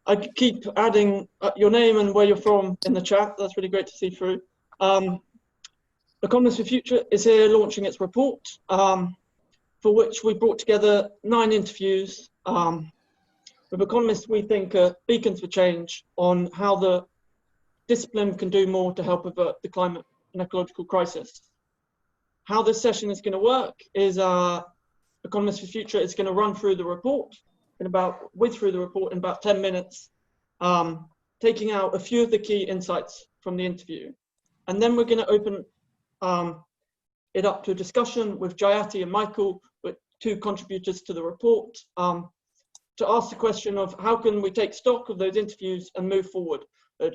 I keep adding your name and where you're from in the chat. That's really great to see through. Economists for Future is here launching its report, for which we brought together 9 interviews with economists we think are beacons for change on how the discipline can do more to help avert the climate and ecological crisis. How this session is going to work is Economists for Future is going to run through the report through the report in about 10 minutes, taking out a few of the key insights from the interview. And then we're going to open it up to a discussion with Jayati and Michael, with 2 contributors to the report, to ask the question of how can we take stock of those interviews and move forward?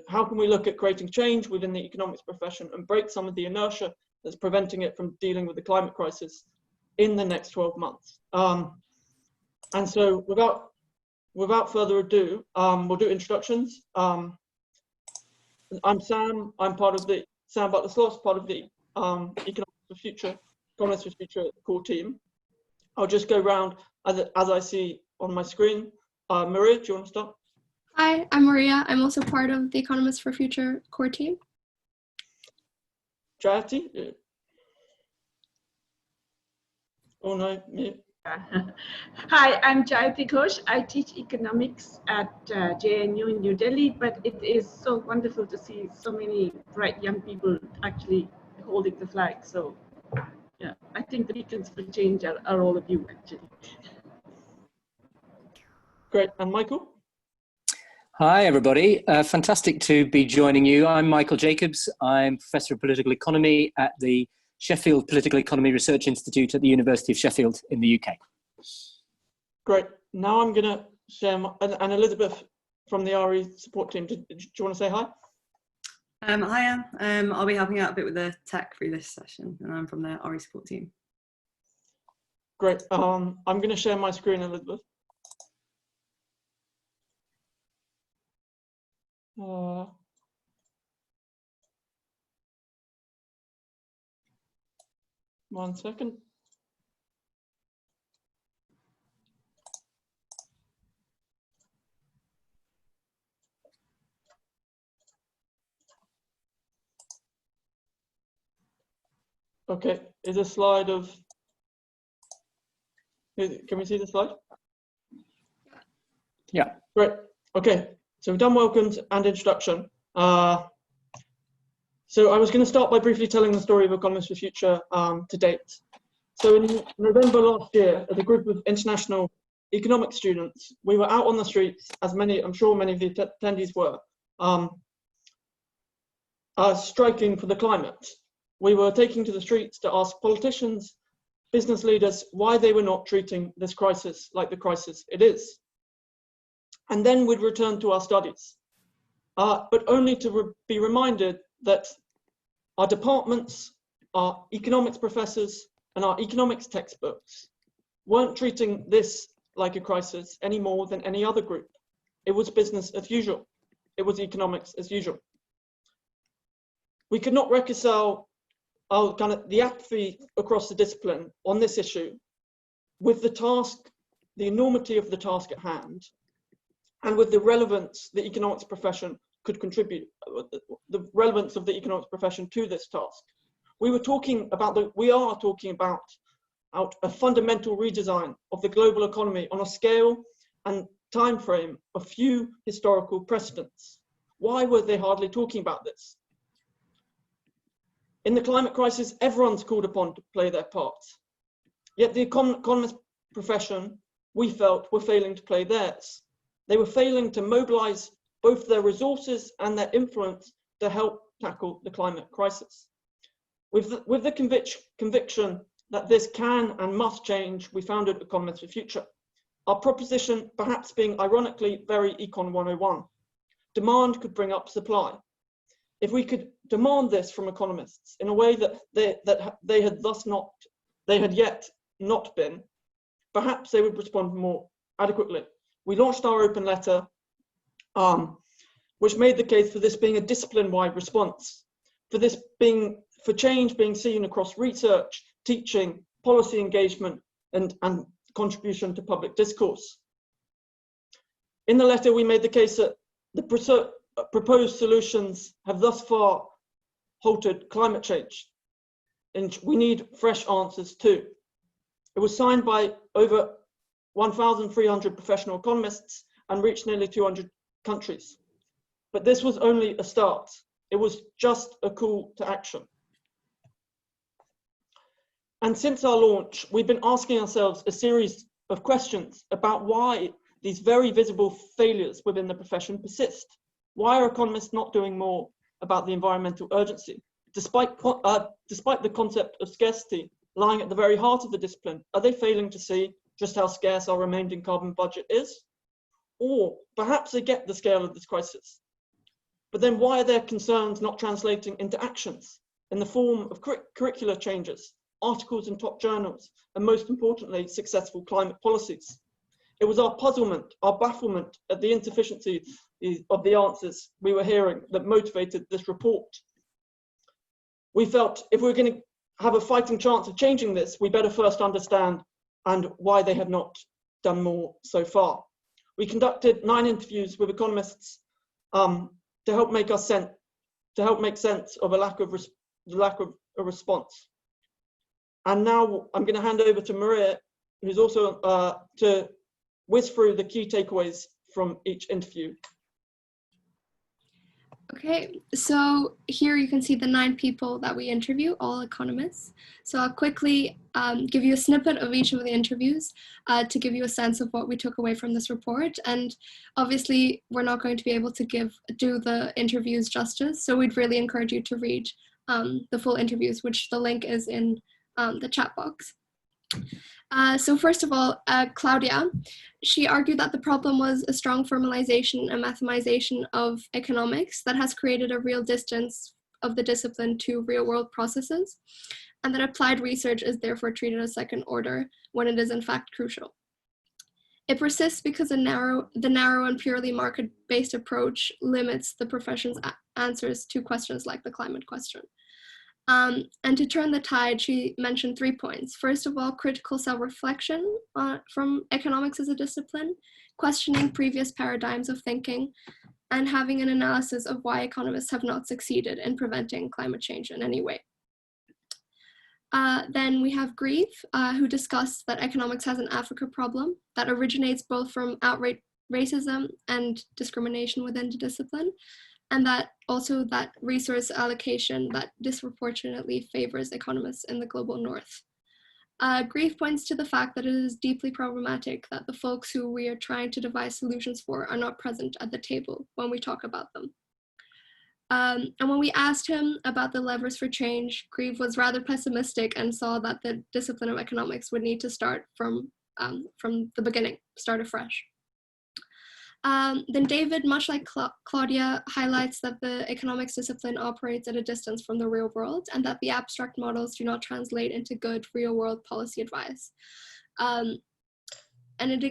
How can we look at creating change within the economics profession and break some of the inertia that's preventing it from dealing with the climate crisis in the next 12 months? And so without further ado, we'll do introductions. I'm Sam. I'm part of the Sam Butler-Sloss, part of the Economists for Future core team. I'll just go round as I see on my screen. Maria, do you want to start? Hi, I'm Maria. I'm also part of the Economists for Future core team. Jayati? Oh no, me. Hi, I'm Jayati Ghosh. I teach economics at JNU in New Delhi, but it is so wonderful to see so many bright young people actually holding the flag. So yeah, I think the beacons for change are all of you actually. Great, and Michael? Hi everybody, fantastic to be joining you. I'm Michael Jacobs. I'm Professor of Political Economy at the Sheffield Political Economy Research Institute at the University of Sheffield in the UK. Great. Now I'm going to share, and Elizabeth from the RE support team. Do you want to say hi? Hiya. I'll be helping out a bit with the tech through this session, and I'm from the RE support team. Great. I'm going to share my screen, Elizabeth. One second. Okay, is a slide of, can we see the slide? Yeah. Great, okay, so we've done welcomes and introduction. So I was going to start by briefly telling the story of Economists for Future to date. So in November last year, as a group of international economics students, we were out on the streets, as I'm sure many of the attendees were, striking for the climate. We were taking to the streets to ask politicians, business leaders, why they were not treating this crisis like the crisis it is. And then we'd return to our studies, but only to be reminded that our departments, our economics professors, and our economics textbooks weren't treating this like a crisis any more than any other group. It was business as usual. It was economics as usual. We could not reconcile the apathy across the discipline on this issue with the task, the enormity of the task at hand, and with the relevance the economics profession could contribute, the relevance of the economics profession to this task. We are talking about a fundamental redesign of the global economy on a scale and time frame of few historical precedents. Why were they hardly talking about this? In the climate crisis, everyone's called upon to play their part. Yet the economist profession, we felt, were failing to play theirs. They were failing to mobilize both their resources and their influence to help tackle the climate crisis. With the conviction that this can and must change, we founded Economists for Future. Our proposition perhaps being ironically very Econ 101. Demand could bring up supply. If we could demand this from economists in a way that they had yet not been, perhaps they would respond more adequately. We launched our open letter, which made the case for this being a discipline-wide response, for change being seen across research, teaching, policy engagement, and contribution to public discourse. In the letter, we made the case that the proposed solutions have thus far halted climate change, and we need fresh answers too. It was signed by over 1,300 professional economists and reached nearly 200 countries. But this was only a start. It was just a call to action. And since our launch, we've been asking ourselves a series of questions about why these very visible failures within the profession persist. Why are economists not doing more about the environmental urgency? Despite the concept of scarcity lying at the very heart of the discipline, are they failing to see just how scarce our remaining carbon budget is? Or perhaps they get the scale of this crisis, but then why are their concerns not translating into actions in the form of curricular changes, articles in top journals, and most importantly, successful climate policies? It was our puzzlement, our bafflement at the insufficiency of the answers we were hearing that motivated this report. We felt if we're going to have a fighting chance of changing this, we better first understand and why they have not done more so far. We conducted 9 interviews with economists to help make sense of a lack of a response. And now I'm going to hand over to Maria, who's also to whiz through the key takeaways from each interview. Okay, so here you can see the 9 people that we interview, all economists. So I'll quickly give you a snippet of each of the interviews to give you a sense of what we took away from this report. And obviously, we're not going to be able to do the interviews justice, so we'd really encourage you to read the full interviews, which the link is in the chat box. So first of all, Claudia, she argued that the problem was a strong formalization and mathematization of economics that has created a real distance of the discipline to real world processes, and that applied research is therefore treated as second order when it is in fact crucial. It persists because the narrow and purely market-based approach limits the profession's answers to questions like the climate question. And to turn the tide, she mentioned 3 points. First of all, critical self-reflection from economics as a discipline, questioning previous paradigms of thinking, and having an analysis of why economists have not succeeded in preventing climate change in any way. Then we have Grieve, who discussed that economics has an Africa problem that originates both from outright racism and discrimination within the discipline, and that also that resource allocation that disproportionately favors economists in the global north. Grieve points to the fact that it is deeply problematic that the folks who we are trying to devise solutions for are not present at the table when we talk about them. And when we asked him about the levers for change, Grieve was rather pessimistic and saw that the discipline of economics would need to start from the beginning, start afresh. Then David, much like Claudia, highlights that the economics discipline operates at a distance from the real world and that the abstract models do not translate into good real world policy advice.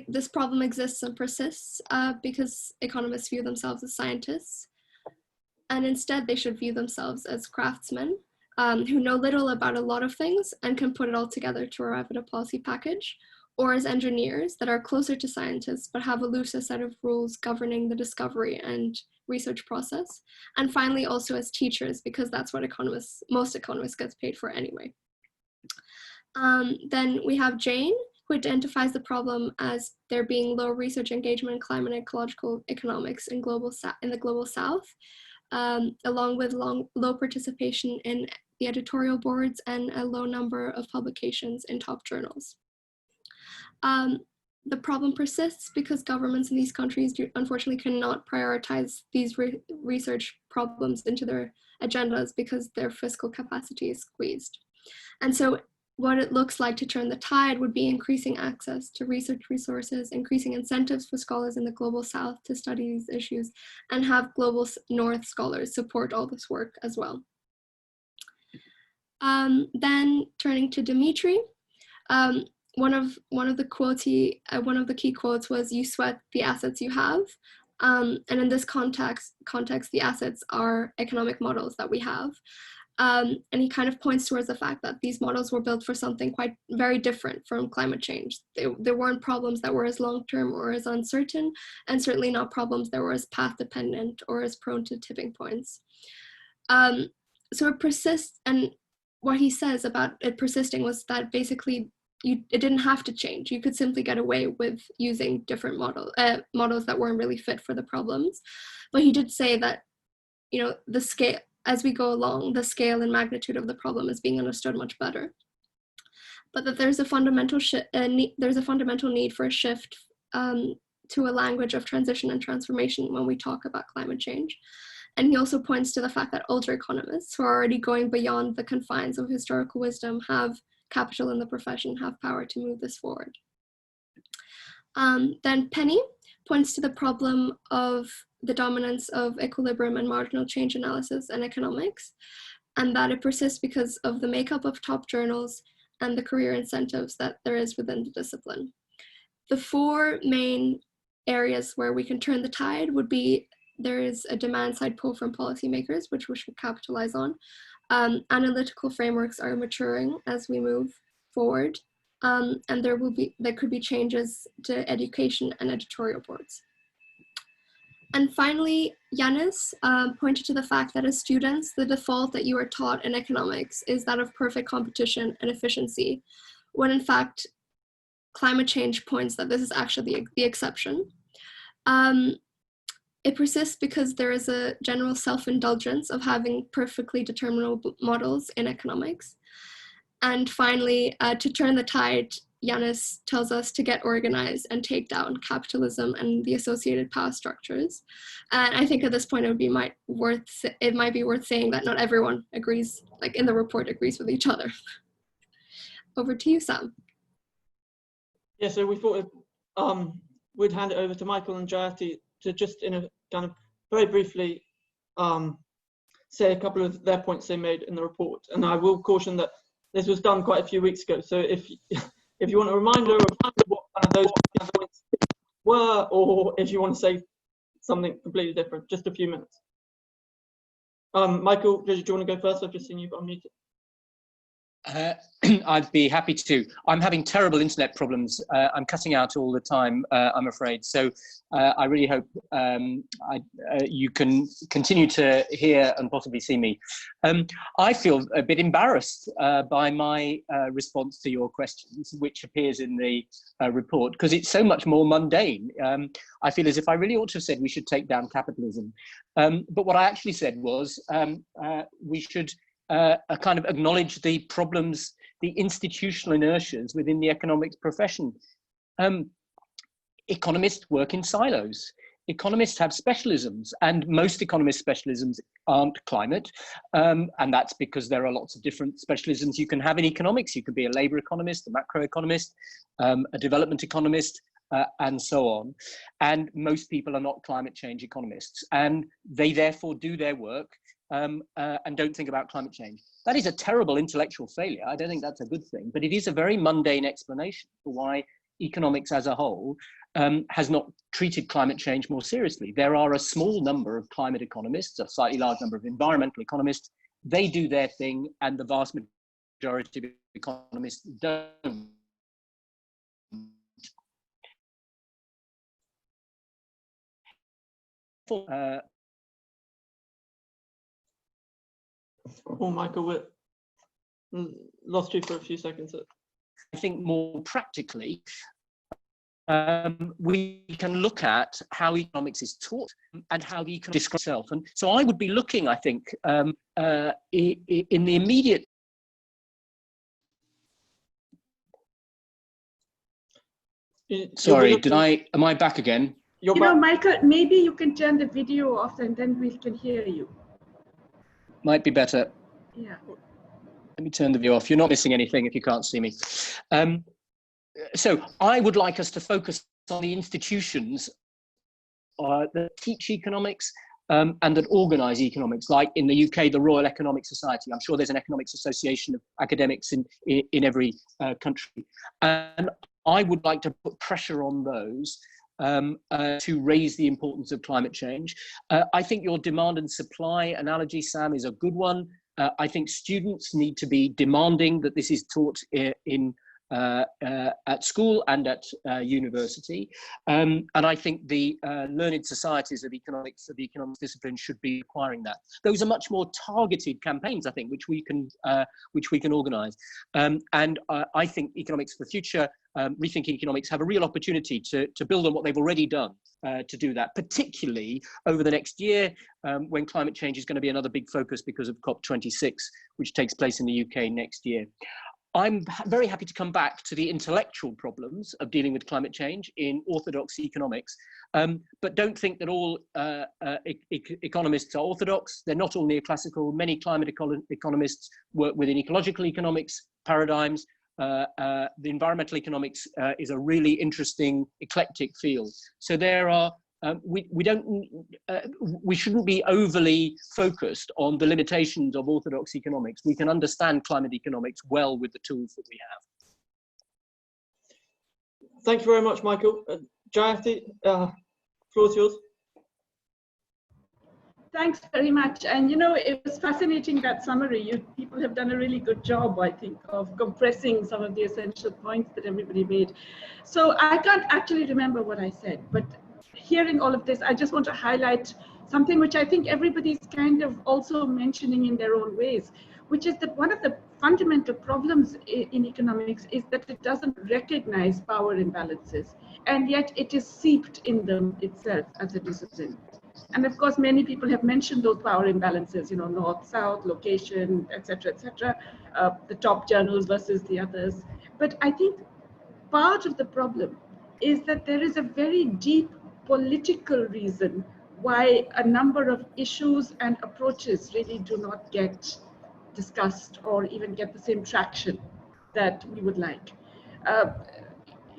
This problem exists and persists because economists view themselves as scientists, and instead they should view themselves as craftsmen who know little about a lot of things and can put it all together to arrive at a policy package, or as engineers that are closer to scientists but have a looser set of rules governing the discovery and research process. And finally, also as teachers, because that's what most economists get paid for anyway. Then we have Jane, who identifies the problem as there being low research engagement in climate and ecological economics in the global south, along with low participation in the editorial boards and a low number of publications in top journals. The problem persists because governments in these countries unfortunately cannot prioritize these research problems into their agendas because their fiscal capacity is squeezed. And so what it looks like to turn the tide would be increasing access to research resources, increasing incentives for scholars in the global south to study these issues, and have global north scholars support all this work as well. Then turning to Dimitri, one of the key quotes was, "You sweat the assets you have," and in this context, the assets are economic models that we have. And he kind of points towards the fact that these models were built for something very different from climate change. There weren't problems that were as long-term or as uncertain, and certainly not problems that were as path-dependent or as prone to tipping points. So it persists, and what he says about it persisting was that basically it didn't have to change. You could simply get away with using different models that weren't really fit for the problems. But he did say that, the scale, as we go along, the scale and magnitude of the problem is being understood much better. But that there's a fundamental need for a shift to a language of transition and transformation when we talk about climate change. And he also points to the fact that older economists who are already going beyond the confines of historical wisdom have capital in the profession, have power to move this forward. Then Penny points to the problem of the dominance of equilibrium and marginal change analysis in economics, and that it persists because of the makeup of top journals and the career incentives that there is within the discipline. The four main areas where we can turn the tide would be: there is a demand side pull from policymakers, which we should capitalize on. Analytical frameworks are maturing as we move forward. And there could be changes to education and editorial boards. And finally, Yanis pointed to the fact that as students, the default that you are taught in economics is that of perfect competition and efficiency, when in fact, climate change points that this is actually the exception. It persists because there is a general self-indulgence of having perfectly determinable models in economics. And finally, to turn the tide, Yanis tells us to get organized and take down capitalism and the associated power structures. And I think at this point it might be worth saying that not everyone agrees, like in the report, agrees with each other. Over to you, Sam. Yeah, so we thought we'd hand it over to Michael and Jayati to just in a kind of very briefly say a couple of their points they made in the report. And I will caution that this was done quite a few weeks ago. So if you want a reminder of what kind of those points were, or if you want to say something completely different, just a few minutes. Michael, do you want to go first? I've just seen you've unmuted. I'd be happy to. I'm having terrible internet problems. I'm cutting out all the time, I'm afraid. So I really hope you can continue to hear and possibly see me. I feel a bit embarrassed by my response to your questions, which appears in the report, because it's so much more mundane. I feel as if I really ought to have said we should take down capitalism. But what I actually said was we should kind of acknowledge the problems, the institutional inertias within the economics profession. Economists work in silos. Economists have specialisms, and most economist specialisms aren't climate. And that's because there are lots of different specialisms you can have in economics. You can be a labor economist, a macroeconomist, a development economist, and so on. And most people are not climate change economists, and they therefore do their work and don't think about climate change. That is a terrible intellectual failure. I don't think that's a good thing, but it is a very mundane explanation for why economics as a whole has not treated climate change more seriously. There are a small number of climate economists, a slightly large number of environmental economists. They do their thing, and the vast majority of economists don't. Oh, Michael, we lost you for a few seconds. I think more practically, we can look at how economics is taught and how the economics describes itself. And so I would be looking, I think, in the immediate. Sorry, am I back again? You know, Michael, maybe you can turn the video off and then we can hear you. Might be better. Yeah. Let me turn the view off. You're not missing anything if you can't see me. So I would like us to focus on the institutions that teach economics and that organise economics, like in the UK, the Royal Economic Society. I'm sure there's an economics association of academics in every country. And I would like to put pressure on those to raise the importance of climate change. I think your demand and supply analogy, Sam, is a good one. I think students need to be demanding that this is taught at school and at university. And I think the learned societies of economics, the economics discipline, should be requiring that. Those are much more targeted campaigns, I think, which we can organise. And I think Economics for the Future, Rethinking Economics, have a real opportunity to build on what they've already done to do that, particularly over the next year, when climate change is going to be another big focus because of COP26, which takes place in the UK next year. I'm very happy to come back to the intellectual problems of dealing with climate change in orthodox economics, but don't think that all economists are orthodox. They're not all neoclassical. Many climate economists work within ecological economics paradigms. The environmental economics is a really interesting, eclectic field. So there are we shouldn't be overly focused on the limitations of orthodox economics. We can understand climate economics well with the tools that we have. Thank you very much, Michael. Jayati, floor is yours. Thanks very much. And it was fascinating, that summary. People have done a really good job, I think, of compressing some of the essential points that everybody made. So I can't actually remember what I said, but hearing all of this, I just want to highlight something which I think everybody's kind of also mentioning in their own ways, which is that one of the fundamental problems in economics is that it doesn't recognize power imbalances, and yet it is seeped in them itself as a discipline. And of course, many people have mentioned those power imbalances, north, south, location, etc., the top journals versus the others. But I think part of the problem is that there is a very deep political reason why a number of issues and approaches really do not get discussed or even get the same traction that we would like.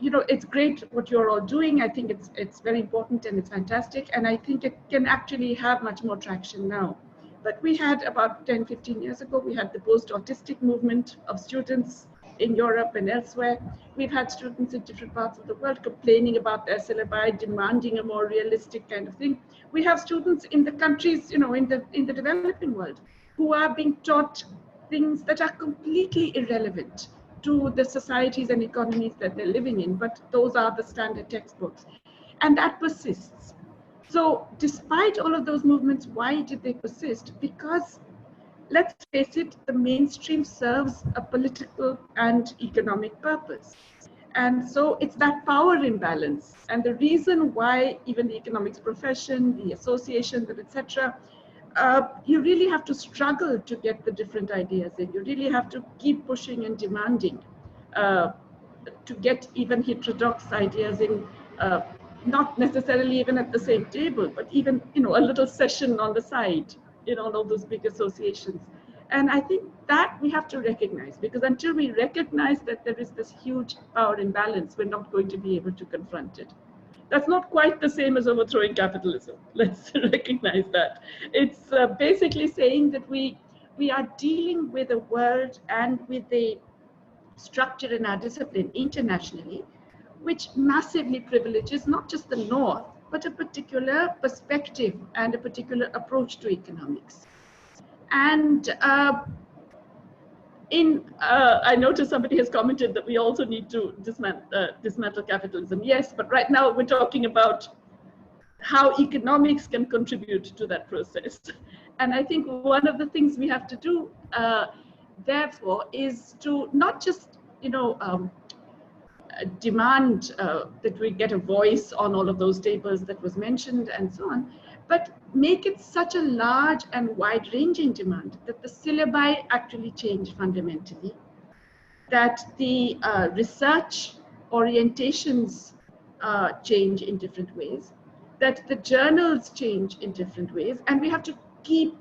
It's great what you're all doing. I think it's very important and it's fantastic. And I think it can actually have much more traction now. But we had about 10, 15 years ago, we had the post-autistic movement of students in Europe and elsewhere. We've had students in different parts of the world complaining about their syllabi, demanding a more realistic kind of thing. We have students in the countries, in the developing world, who are being taught things that are completely irrelevant to the societies and economies that they're living in, but those are the standard textbooks. And that persists. So despite all of those movements, why did they persist? Because, let's face it, the mainstream serves a political and economic purpose. And so it's that power imbalance. And the reason why even the economics profession, the associations, etc., you really have to struggle to get the different ideas in. You really have to keep pushing and demanding to get even heterodox ideas in, not necessarily even at the same table, but even a little session on the side, all those big associations. And I think that we have to recognize, because until we recognize that there is this huge power imbalance, we're not going to be able to confront it. That's not quite the same as overthrowing capitalism. Let's recognize that. It's basically saying that we are dealing with a world and with a structure in our discipline internationally, which massively privileges not just the North, but a particular perspective and a particular approach to economics. And I noticed somebody has commented that we also need to dismantle capitalism. Yes, but right now we're talking about how economics can contribute to that process. And I think one of the things we have to do, therefore, is to not just, demand that we get a voice on all of those tables that was mentioned and so on, but make it such a large and wide-ranging demand that the syllabi actually change fundamentally, that the research orientations change in different ways, that the journals change in different ways, and we have to keep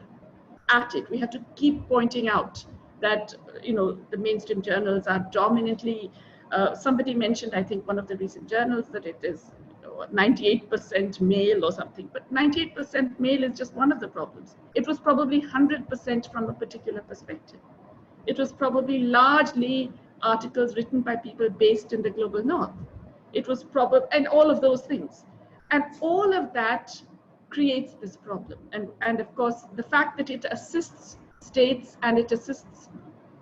at it. We have to keep pointing out that the mainstream journals are dominantly, somebody mentioned, I think, one of the recent journals, that it is 98% male or something, but 98% male is just one of the problems. It was probably 100% from a particular perspective. It was probably largely articles written by people based in the global North. It was probably, and all of those things. And all of that creates this problem. And of course, the fact that it assists states and it assists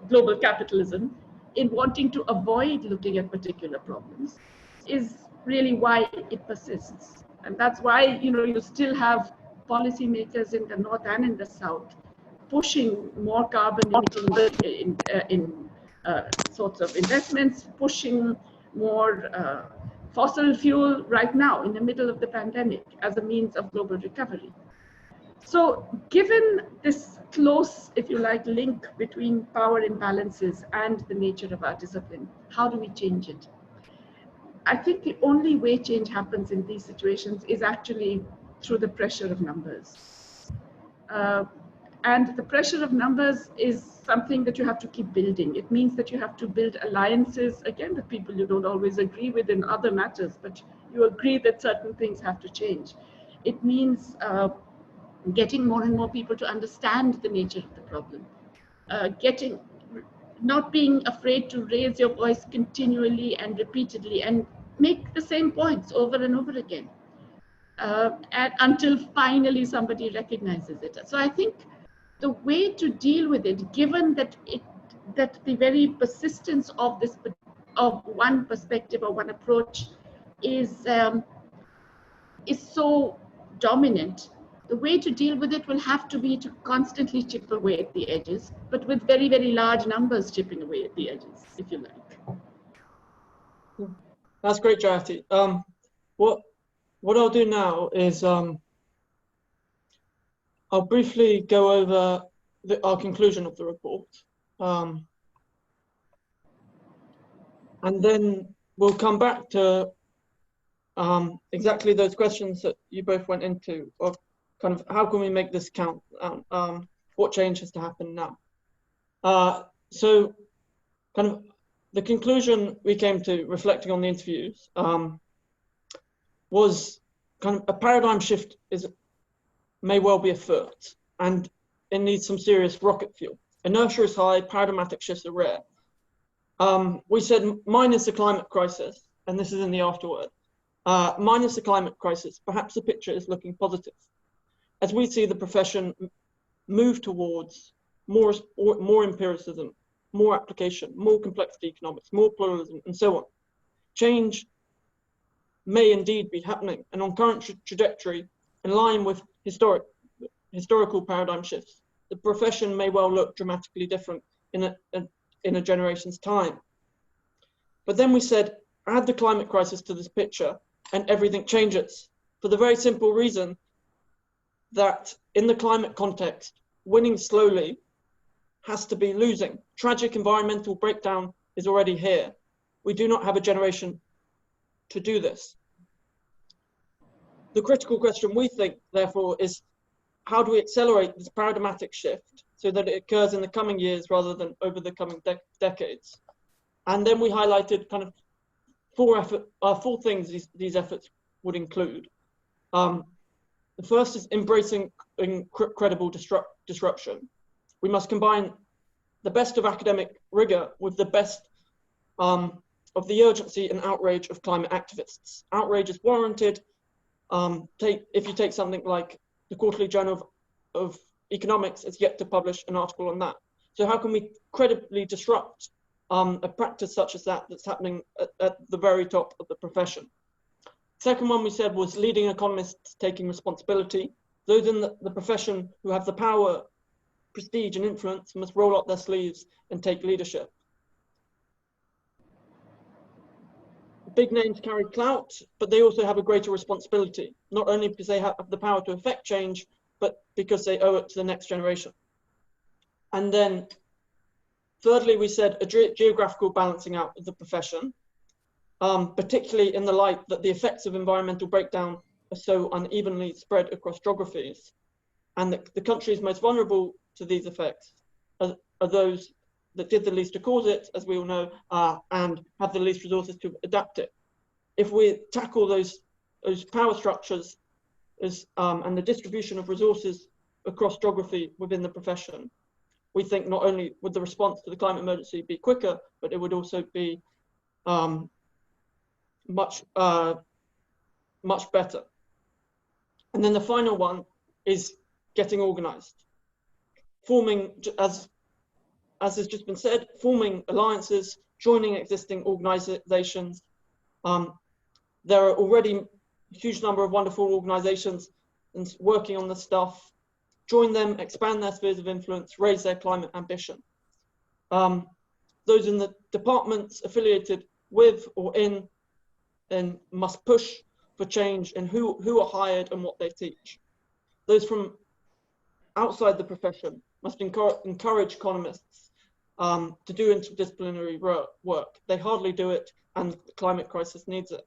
global capitalism in wanting to avoid looking at particular problems is really why it persists. And that's why, you still have policymakers in the north and in the south pushing more carbon emitting in sorts of investments, pushing more fossil fuel right now in the middle of the pandemic as a means of global recovery. So given this close, if you like, link between power imbalances and the nature of our discipline, how do we change it? I think the only way change happens in these situations is actually through the pressure of numbers. And the pressure of numbers is something that you have to keep building. It means that you have to build alliances, again, with people you don't always agree with in other matters, but you agree that certain things have to change. It means getting more and more people to understand the nature of the problem, not being afraid to raise your voice continually and repeatedly and make the same points over and over again, and until finally somebody recognizes it. So I think the way to deal with it, given that the very persistence of one perspective or one approach is so dominant, the way to deal with it will have to be to constantly chip away at the edges, but with very, very large numbers chipping away at the edges, if you like. That's great, Jayati. What I'll do now is I'll briefly go over our conclusion of the report, and then we'll come back to exactly those questions that you both went into, of kind of how can we make this count, what change has to happen now. So kind of the conclusion we came to, reflecting on the interviews, was kind of a paradigm shift may well be afoot, and it needs some serious rocket fuel. Inertia is high, paradigmatic shifts are rare. We said minus the climate crisis, and this is in the afterword, minus the climate crisis, perhaps the picture is looking positive, as we see the profession move towards more empiricism, more application, more complexity economics, more pluralism, and so on. Change may indeed be happening, and on current trajectory, in line with historical paradigm shifts, the profession may well look dramatically different in a generation's time. But then we said, add the climate crisis to this picture, and everything changes, for the very simple reason that in the climate context, winning slowly has to be losing. Tragic environmental breakdown is already here. We do not have a generation to do this. The critical question, we think, therefore, is how do we accelerate this paradigmatic shift so that it occurs in the coming years rather than over the coming decades? And then we highlighted kind of four things these efforts would include. The first is embracing credible disruption. We must combine the best of academic rigor with the best of the urgency and outrage of climate activists. Outrage is warranted. If you take something like the Quarterly Journal of Economics, it's yet to publish an article on that. So how can we credibly disrupt a practice such as that's happening at the very top of the profession? Second one we said was leading economists taking responsibility. Those in the profession who have the power, prestige, and influence must roll up their sleeves and take leadership. Big names carry clout, but they also have a greater responsibility, not only because they have the power to affect change, but because they owe it to the next generation. And then thirdly, we said a geographical balancing out of the profession, particularly in the light that the effects of environmental breakdown are so unevenly spread across geographies, and that the countries most vulnerable to these effects are those that did the least to cause it, as we all know, and have the least resources to adapt it. If we tackle those power structures and the distribution of resources across geography within the profession, we think not only would the response to the climate emergency be quicker, but it would also be much better. And then the final one is getting organized. forming, as has just been said, forming alliances, joining existing organizations. There are already a huge number of wonderful organizations working on this stuff. Join them, expand their spheres of influence, raise their climate ambition. Those in the departments affiliated with or in must push for change in who are hired and what they teach. Those from outside the profession must encourage economists to do interdisciplinary work. They hardly do it, and the climate crisis needs it.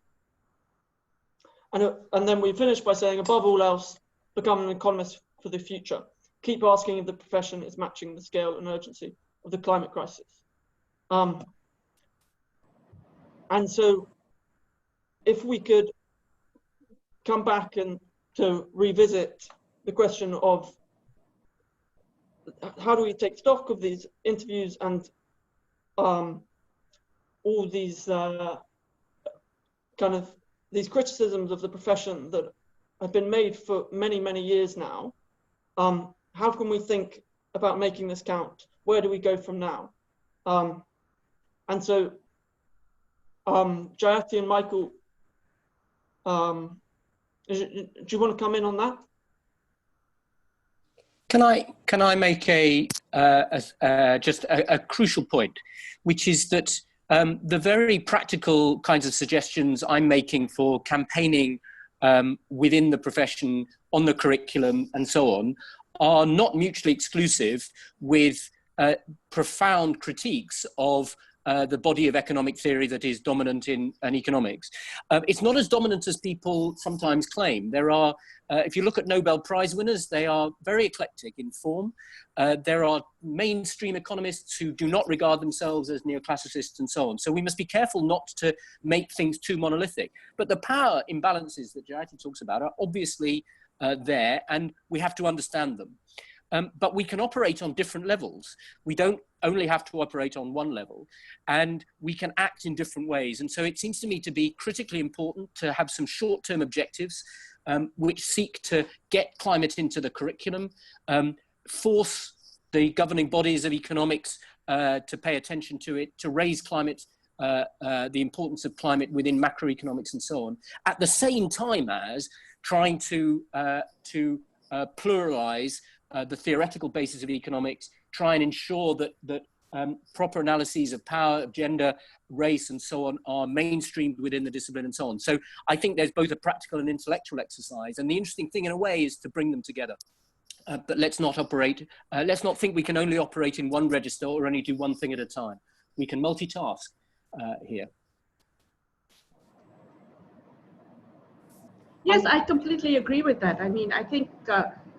And then we finish by saying, above all else, become an economist for the future. Keep asking if the profession is matching the scale and urgency of the climate crisis. And so if we could come back and to revisit the question of how do we take stock of these interviews and all these these criticisms of the profession that have been made for many, many years now. How can we think about making this count? Where do we go from now? And so Jayati and Michael, do you want to come in on that? Can I make just a crucial point, which is that the very practical kinds of suggestions I'm making for campaigning within the profession, on the curriculum and so on, are not mutually exclusive with profound critiques of the body of economic theory that is dominant in economics. It's not as dominant as people sometimes claim. There are, if you look at Nobel Prize winners, they are very eclectic in form. There are mainstream economists who do not regard themselves as neoclassicists and so on. So we must be careful not to make things too monolithic. But the power imbalances that Jayati talks about are obviously there, and we have to understand them. But we can operate on different levels. We don't only have to operate on one level, and we can act in different ways. And so it seems to me to be critically important to have some short-term objectives which seek to get climate into the curriculum, force the governing bodies of economics to pay attention to it, to raise climate, the importance of climate within macroeconomics and so on, at the same time as trying to pluralize the theoretical basis of economics, try and ensure that proper analyses of power, of gender, race, and so on are mainstreamed within the discipline and so on. So I think there's both a practical and intellectual exercise. And the interesting thing in a way is to bring them together. But let's not think we can only operate in one register or only do one thing at a time. We can multitask here. Yes, I completely agree with that. I mean, I think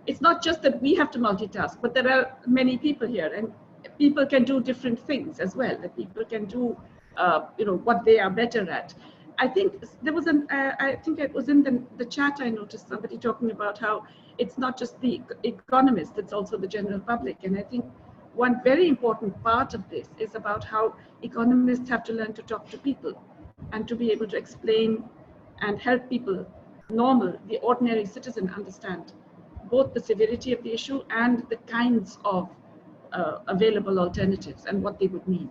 it's not just that we have to multitask, but there are many people here, and people can do different things as well. That people can do, what they are better at. I think there was I think it was in the chat. I noticed somebody talking about how it's not just the economists; it's also the general public. And I think one very important part of this is about how economists have to learn to talk to people, and to be able to explain and help people, the ordinary citizen, understand both the severity of the issue and the kinds of available alternatives and what they would mean.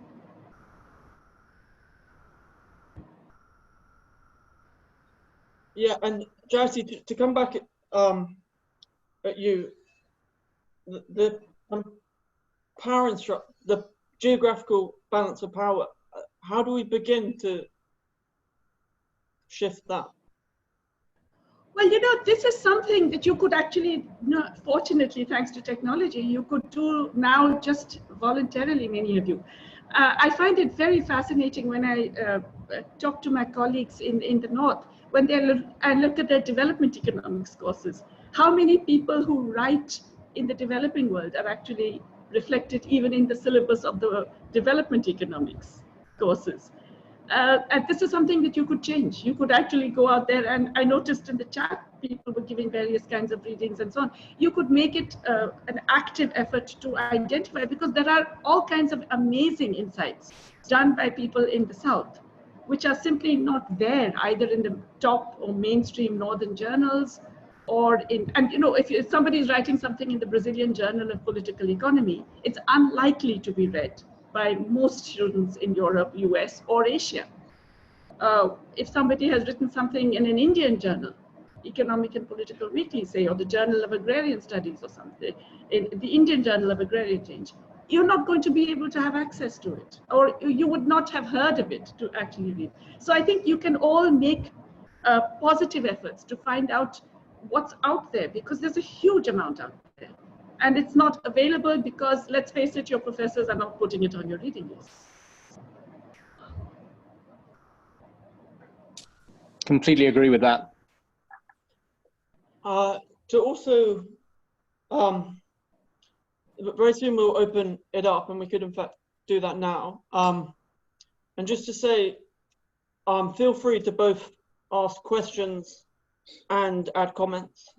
Yeah, and Jayati, to come back at you, the power the geographical balance of power, how do we begin to shift that? Well, this is something that you could actually, fortunately, thanks to technology, you could do now just voluntarily, many of you. I find it very fascinating when I talk to my colleagues in the North, when I look at their development economics courses, how many people who write in the developing world are actually reflected even in the syllabus of the development economics courses. And this is something that you could change. You could actually go out there, and I noticed in the chat, people were giving various kinds of readings and so on. You could make it an active effort to identify, because there are all kinds of amazing insights done by people in the South, which are simply not there either in the top or mainstream Northern journals or in, and if somebody is writing something in the Brazilian Journal of Political Economy, it's unlikely to be read by most students in Europe, US, or Asia. If somebody has written something in an Indian journal, Economic and Political Weekly, say, or the Journal of Agrarian Studies or something, in the Indian Journal of Agrarian Change, you're not going to be able to have access to it, or you would not have heard of it to actually read. So I think you can all make positive efforts to find out what's out there, because there's a huge amount out there. And it's not available because, let's face it, your professors are not putting it on your reading list. Completely agree with that. To also, very soon we'll open it up, and we could in fact do that now. And just to say, feel free to both ask questions and add comments.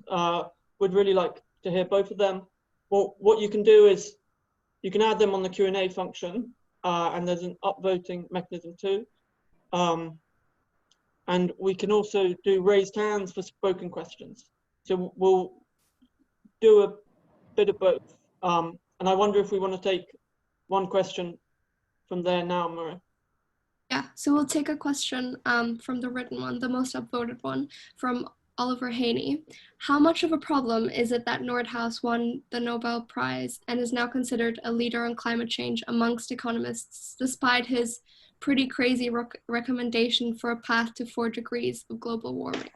Would really like to hear both of them. Well, what you can do is you can add them on the Q&A function, and there's an upvoting mechanism too. And we can also do raised hands for spoken questions. So we'll do a bit of both. And I wonder if we want to take one question from there now, Maria. Yeah, so we'll take a question from the written one, the most upvoted one, from Oliver Haney. How much of a problem is it that Nordhaus won the Nobel Prize and is now considered a leader on climate change amongst economists, despite his pretty crazy recommendation for a path to 4 degrees of global warming?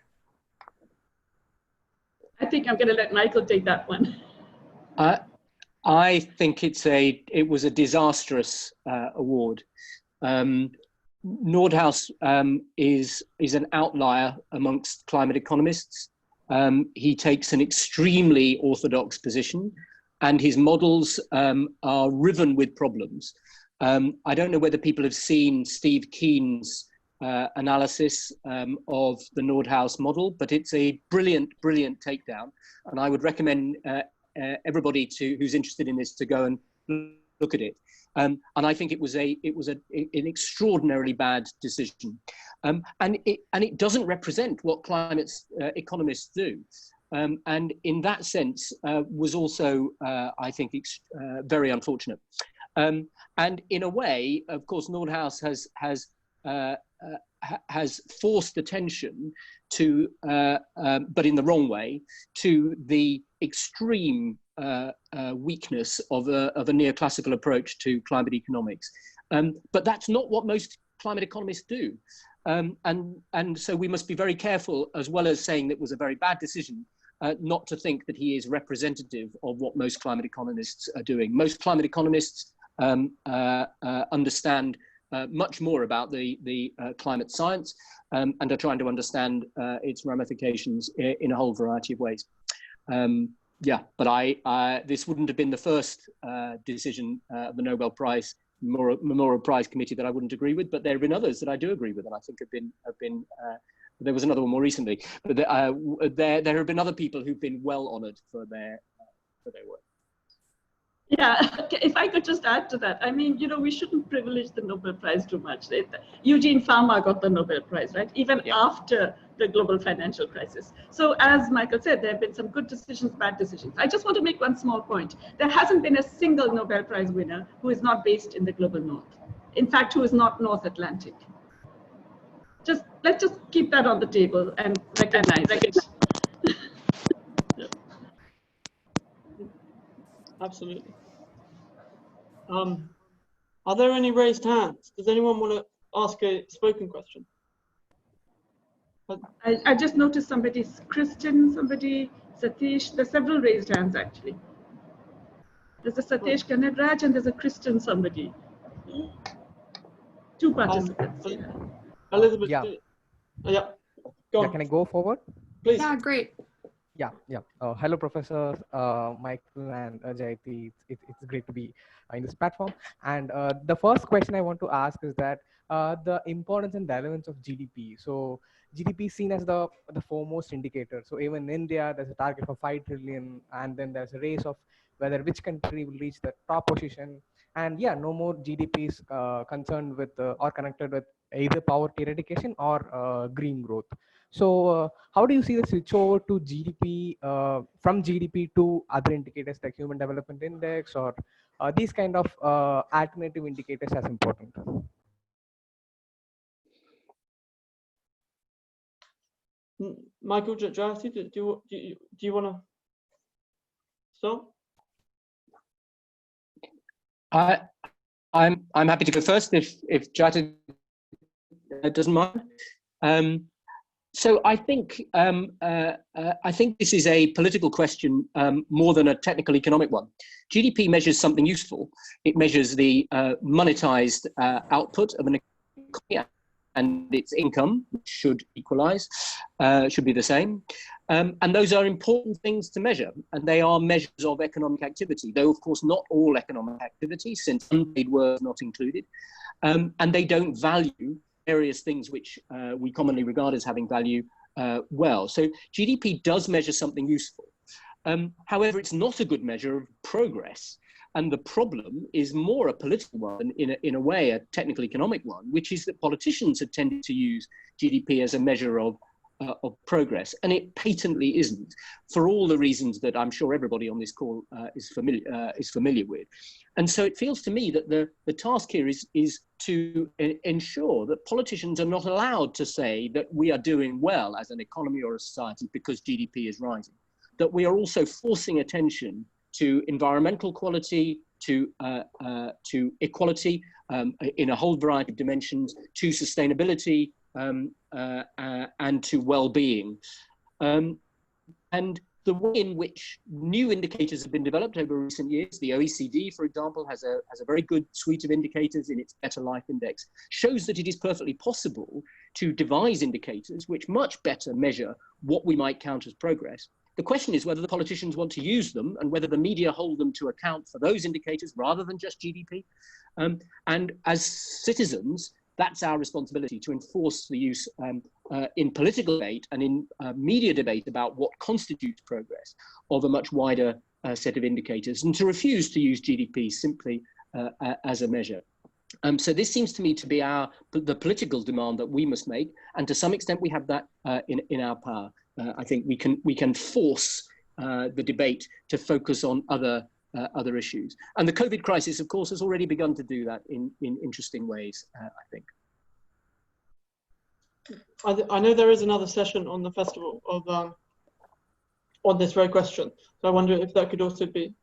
I think I'm going to let Michael take that one. I think it was a disastrous award. Nordhaus is an outlier amongst climate economists. He takes an extremely orthodox position, and his models are riven with problems. I don't know whether people have seen Steve Keen's analysis of the Nordhaus model, but it's a brilliant, brilliant takedown. And I would recommend everybody who's interested in this to go and look at it. And I think it was an extraordinarily bad decision, and it doesn't represent what climate economists do, and in that sense was also I think very unfortunate. And in a way, of course, Nordhaus has forced attention to, but in the wrong way, to the extreme weakness of a neoclassical approach to climate economics. But that's not what most climate economists do. And so we must be very careful, as well as saying that it was a very bad decision, not to think that he is representative of what most climate economists are doing. Most climate economists understand much more about the climate science and are trying to understand its ramifications in a whole variety of ways. Yeah, but this wouldn't have been the first decision of the Nobel Prize Memorial Prize Committee that I wouldn't agree with, but there have been others that I do agree with, and I think have been there was another one more recently, but there have been other people who've been well honoured for their work. Yeah, if I could just add to that, I mean, we shouldn't privilege the Nobel Prize too much. Eugene Fama got the Nobel Prize, right? Even after the global financial crisis. So as Michael said, there have been some good decisions, bad decisions. I just want to make one small point. There hasn't been a single Nobel Prize winner who is not based in the global north. In fact, who is not North Atlantic. Let's just keep that on the table and recognize it. Absolutely. Are there any raised hands? Does anyone want to ask a spoken question? I just noticed somebody's Kristen, somebody, Satish. There's several raised hands actually. There's a Satish Kanadraj and there's a Kristen somebody. 2 participants. Elizabeth. Yeah. Yeah. Go on. Yeah, can I go forward? Please. Yeah, great. Yeah. Hello, Professor Michael and Jayati. It's great to be in this platform. And the first question I want to ask is that the importance and relevance of GDP. So GDP is seen as the foremost indicator. So even in India, there's a target for 5 trillion, and then there's a race of which country will reach the top position. And yeah, no more GDP is concerned with or connected with either poverty eradication or green growth. So how do you see the switch over to GDP, from GDP to other indicators like Human Development Index, or these kind of alternative indicators as important? Michael, Jayati, do you want to start? I'm happy to go first if Jayati doesn't mind. So I think this is a political question more than a technical economic one. GDP measures something useful. It measures the monetized output of an economy, and its income should equalize, should be the same. And those are important things to measure, and they are measures of economic activity, though of course not all economic activity, since unpaid work is not included. And they don't value various things which we commonly regard as having value well. So GDP does measure something useful. However, it's not a good measure of progress. And the problem is more a political one, in a way, a technical economic one, which is that politicians have tended to use GDP as a measure of progress, and it patently isn't, for all the reasons that I'm sure everybody on this call is familiar with. And so it feels to me that the task here is to ensure that politicians are not allowed to say that we are doing well as an economy or a society because GDP is rising, that we are also forcing attention to environmental quality, to equality in a whole variety of dimensions, to sustainability, and to well-being. And the way in which new indicators have been developed over recent years, the OECD, for example, has a very good suite of indicators in its Better Life Index, shows that it is perfectly possible to devise indicators which much better measure what we might count as progress. The question is whether the politicians want to use them and whether the media hold them to account for those indicators rather than just GDP. And as citizens, that's our responsibility, to enforce the use in political debate and in media debate about what constitutes progress of a much wider set of indicators, and to refuse to use GDP simply as a measure. So this seems to me to be the political demand that we must make, and to some extent we have that in our power. I think we can force the debate to focus on other issues. And the COVID crisis, of course, has already begun to do that in interesting ways, I think. I know there is another session on the festival of on this very question. So I wonder if that could also be.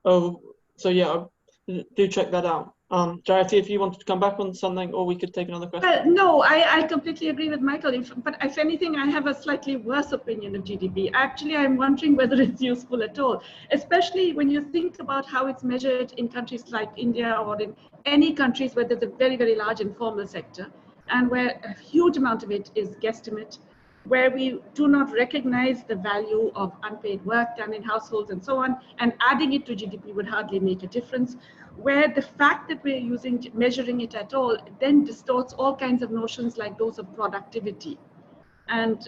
Oh, so yeah, do check that out. Jayati, if you wanted to come back on something, or we could take another question. No, I completely agree with Michael. But if anything, I have a slightly worse opinion of GDP. Actually, I'm wondering whether it's useful at all, especially when you think about how it's measured in countries like India, or in any countries where there's a very, very large informal sector, and where a huge amount of it is guesstimate, where we do not recognize the value of unpaid work done in households and so on, and adding it to GDP would hardly make a difference, where the fact that we're measuring it at all then distorts all kinds of notions like those of productivity. And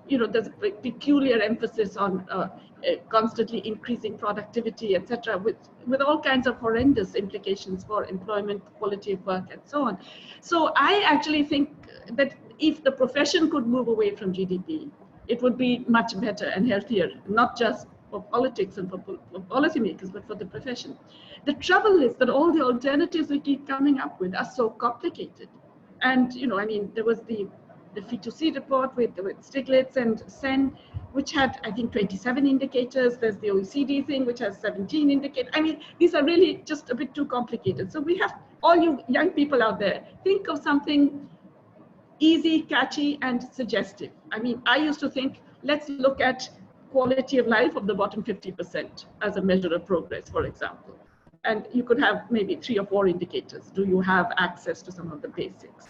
there's a peculiar emphasis on constantly increasing productivity, etc., with all kinds of horrendous implications for employment, quality of work, and so on. So I actually think that if the profession could move away from GDP, it would be much better and healthier, not just for politics and for policymakers, but for the profession. The trouble is that all the alternatives we keep coming up with are so complicated. And, there was the F2C report with Stiglitz and Sen, which had, I think, 27 indicators. There's the OECD thing, which has 17 indicators. These are really just a bit too complicated. So we have, all you young people out there, think of something easy, catchy, and suggestive. I used to think, let's look at quality of life of the bottom 50% as a measure of progress, for example. And you could have maybe 3 or 4 indicators. Do you have access to some of the basics?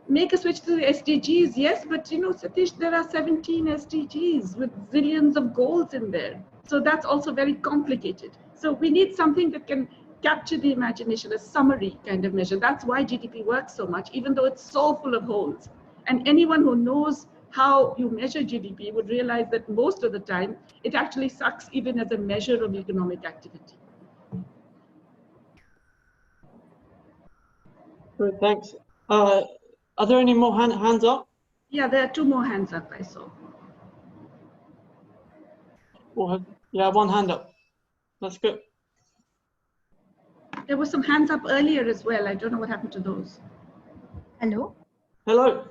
Make a switch to the SDGs, yes, but Satish, there are 17 SDGs with zillions of goals in there. So that's also very complicated. So we need something that can capture the imagination, a summary kind of measure. That's why GDP works so much, even though it's so full of holes. And anyone who knows how you measure GDP would realize that most of the time, it actually sucks even as a measure of economic activity. Great, thanks. Are there any more hands up? Yeah, there are two more hands up I saw. Yeah, one hand up. That's good. There were some hands up earlier as well. I don't know what happened to those. Hello. Hello.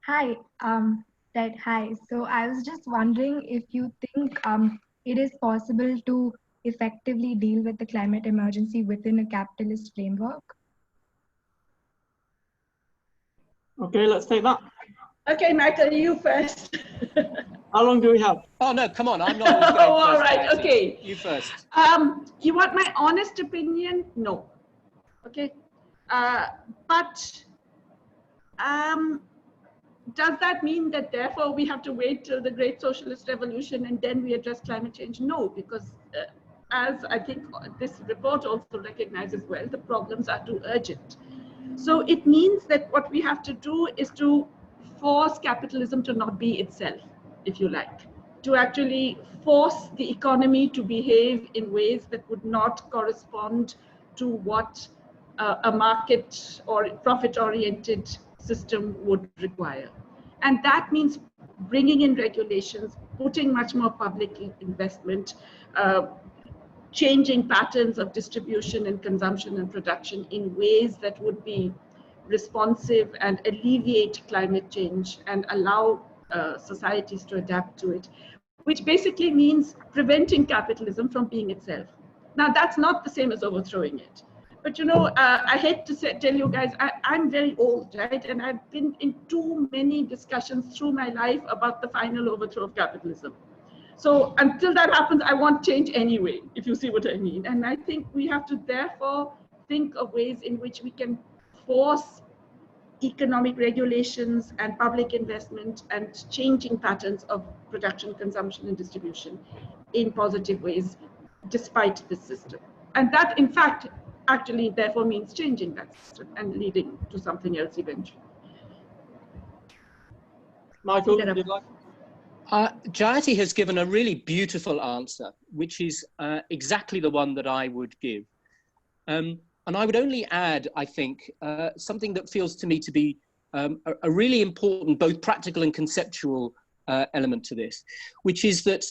Hi. Hi. So I was just wondering if you think it is possible to effectively deal with the climate emergency within a capitalist framework. Okay, let's take that. Okay, Michael, you first. How long do we have? Oh no, come on! I'm not always going Oh, first. all right. Jayati. Okay. You first. You want my honest opinion? No. Okay. But does that mean that therefore we have to wait till the great socialist revolution and then we address climate change? No, because as I think this report also recognizes well, the problems are too urgent. So it means that what we have to do is to force capitalism to not be itself, if you like, to actually force the economy to behave in ways that would not correspond to what a market or profit-oriented system would require. And that means bringing in regulations, putting much more public investment, changing patterns of distribution and consumption and production in ways that would be responsive and alleviate climate change and allow societies to adapt to it, which basically means preventing capitalism from being itself. Now, that's not the same as overthrowing it. But you know, I hate to tell you guys, I'm very old, right? And I've been in too many discussions through my life about the final overthrow of capitalism. So until that happens, I want change anyway, if you see what I mean. And I think we have to therefore think of ways in which we can force economic regulations and public investment and changing patterns of production, consumption, and distribution in positive ways, despite this system. And that, in fact, actually therefore means changing that system and leading to something else eventually. Michael, would you like? Jayati has given a really beautiful answer, which is exactly the one that I would give. And I would only add, I think, something that feels to me to be a really important, both practical and conceptual element to this, which is that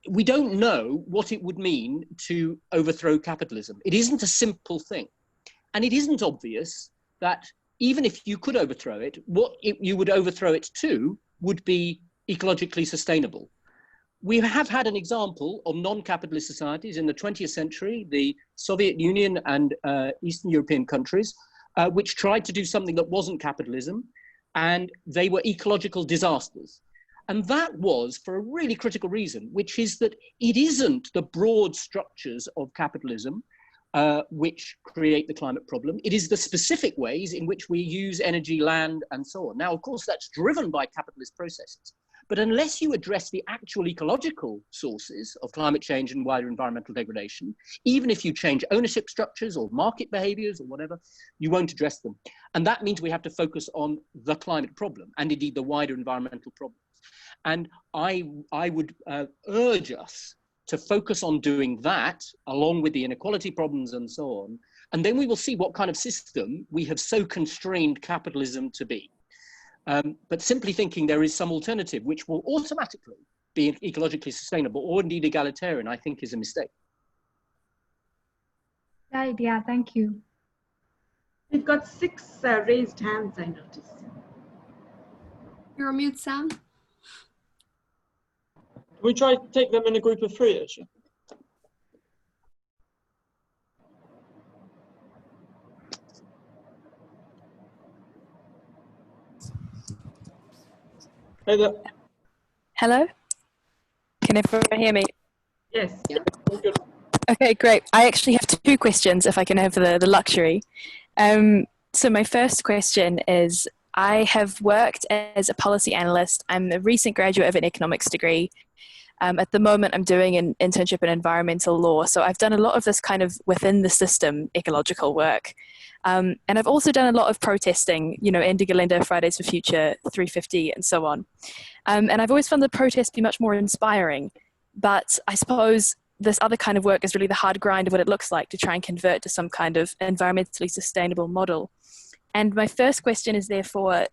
we don't know what it would mean to overthrow capitalism. It isn't a simple thing. And it isn't obvious that even if you could overthrow it, you would overthrow it to would be ecologically sustainable. We have had an example of non-capitalist societies in the 20th century, the Soviet Union and Eastern European countries, which tried to do something that wasn't capitalism, and they were ecological disasters. And that was for a really critical reason, which is that it isn't the broad structures of capitalism which create the climate problem. It is the specific ways in which we use energy, land, and so on. Now, of course, that's driven by capitalist processes. But unless you address the actual ecological sources of climate change and wider environmental degradation, even if you change ownership structures or market behaviors or whatever, you won't address them. And that means we have to focus on the climate problem and indeed the wider environmental problems. And I would urge us to focus on doing that along with the inequality problems and so on. And then we will see what kind of system we have so constrained capitalism to be. But simply thinking there is some alternative which will automatically be ecologically sustainable or indeed egalitarian, I think is a mistake. Right, yeah, thank you. We've got 6 raised hands, I notice. You're on mute, Sam. We try to take them in a group of 3, actually. Hey there. Hello? Can everyone hear me? Yes. Yeah, all good. Okay, great. I actually have 2 questions if I can have the luxury. So my first question is, I have worked as a policy analyst. I'm a recent graduate of an economics degree. At the moment, I'm doing an internship in environmental law. So I've done a lot of this kind of within the system ecological work. And I've also done a lot of protesting, you know, Ende Gelände, Fridays for Future, 350, and so on. And I've always found the protests be much more inspiring. But I suppose this other kind of work is really the hard grind of what it looks like to try and convert to some kind of environmentally sustainable model. And my first question is therefore,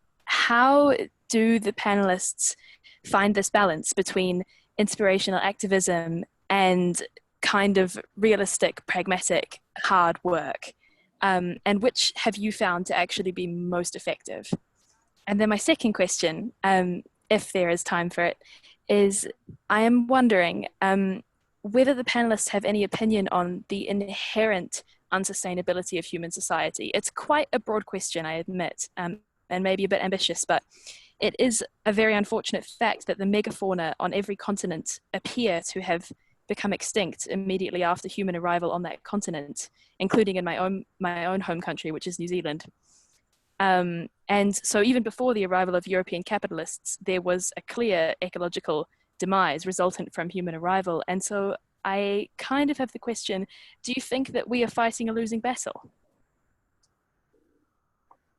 how do the panelists find this balance between inspirational activism and kind of realistic, pragmatic, hard work? And which have you found to actually be most effective? And then my second question, if there is time for it, is I am wondering whether the panelists have any opinion on the inherent unsustainability of human society. It's quite a broad question, I admit, and maybe a bit ambitious, but it is a very unfortunate fact that the megafauna on every continent appear to have become extinct immediately after human arrival on that continent, including in my own home country, which is New Zealand. And so even before the arrival of European capitalists, there was a clear ecological demise resultant from human arrival. And so I kind of have the question, do you think that we are fighting a losing battle?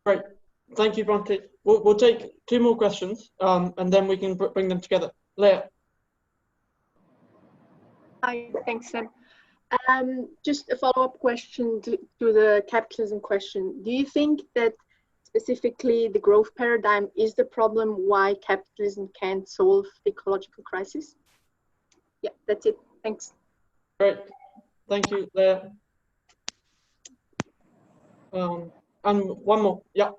Great, thank you, Bronte. We'll take two more questions and then we can bring them together. Leah. Hi, thanks, Sam. Just a follow-up question to the capitalism question. Do you think that specifically the growth paradigm is the problem why capitalism can't solve the ecological crisis? Yeah, that's it. Thanks. Great. Thank you, Leah. And one more. Yeah.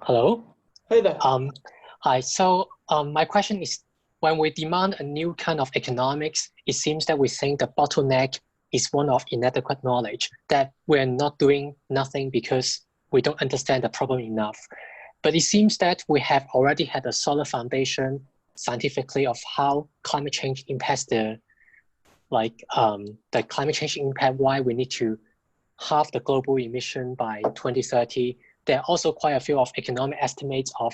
Hello. Hey there. Hi. So my question is, when we demand a new kind of economics, it seems that we think the bottleneck is one of inadequate knowledge, that we're not doing nothing because we don't understand the problem enough. But it seems that we have already had a solid foundation scientifically of how climate change impacts the climate change impact, why we need to halve the global emission by 2030. There are also quite a few of economic estimates of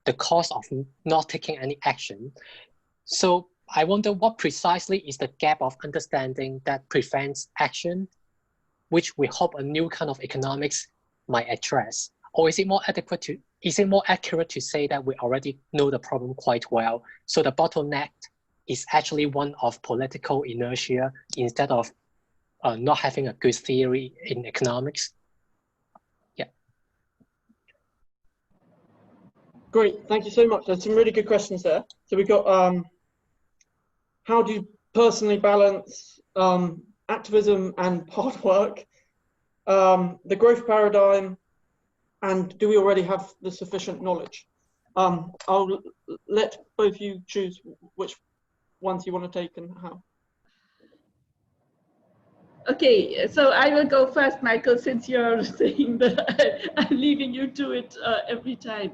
the cost of not taking any action. So I wonder what precisely is the gap of understanding that prevents action, which we hope a new kind of economics might address? Or is it more accurate to say that we already know the problem quite well, so the bottleneck is actually one of political inertia instead of not having a good theory in economics? Yeah. Great, thank you so much. There's some really good questions there. So we've got how do you personally balance activism and hard work, the growth paradigm, and do we already have the sufficient knowledge? I'll let both you choose which ones you want to take and how. Okay, so I will go first, Michael, since you're saying that I'm leaving you to it every time.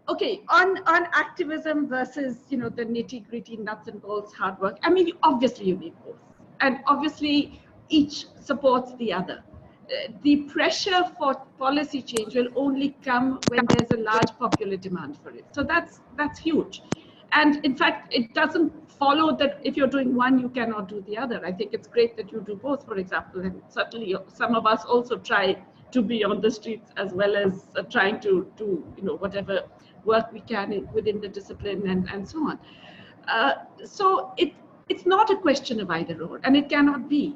Okay, on activism versus, you know, the nitty-gritty nuts and bolts hard work. I mean, obviously you need both, and obviously each supports the other. The pressure for policy change will only come when there's a large popular demand for it. So that's huge. And in fact, it doesn't follow that if you're doing one, you cannot do the other. I think it's great that you do both, for example, and certainly some of us also try to be on the streets as well as trying to do, you know, whatever work we can within the discipline and so on. So it's not a question of either or, and it cannot be.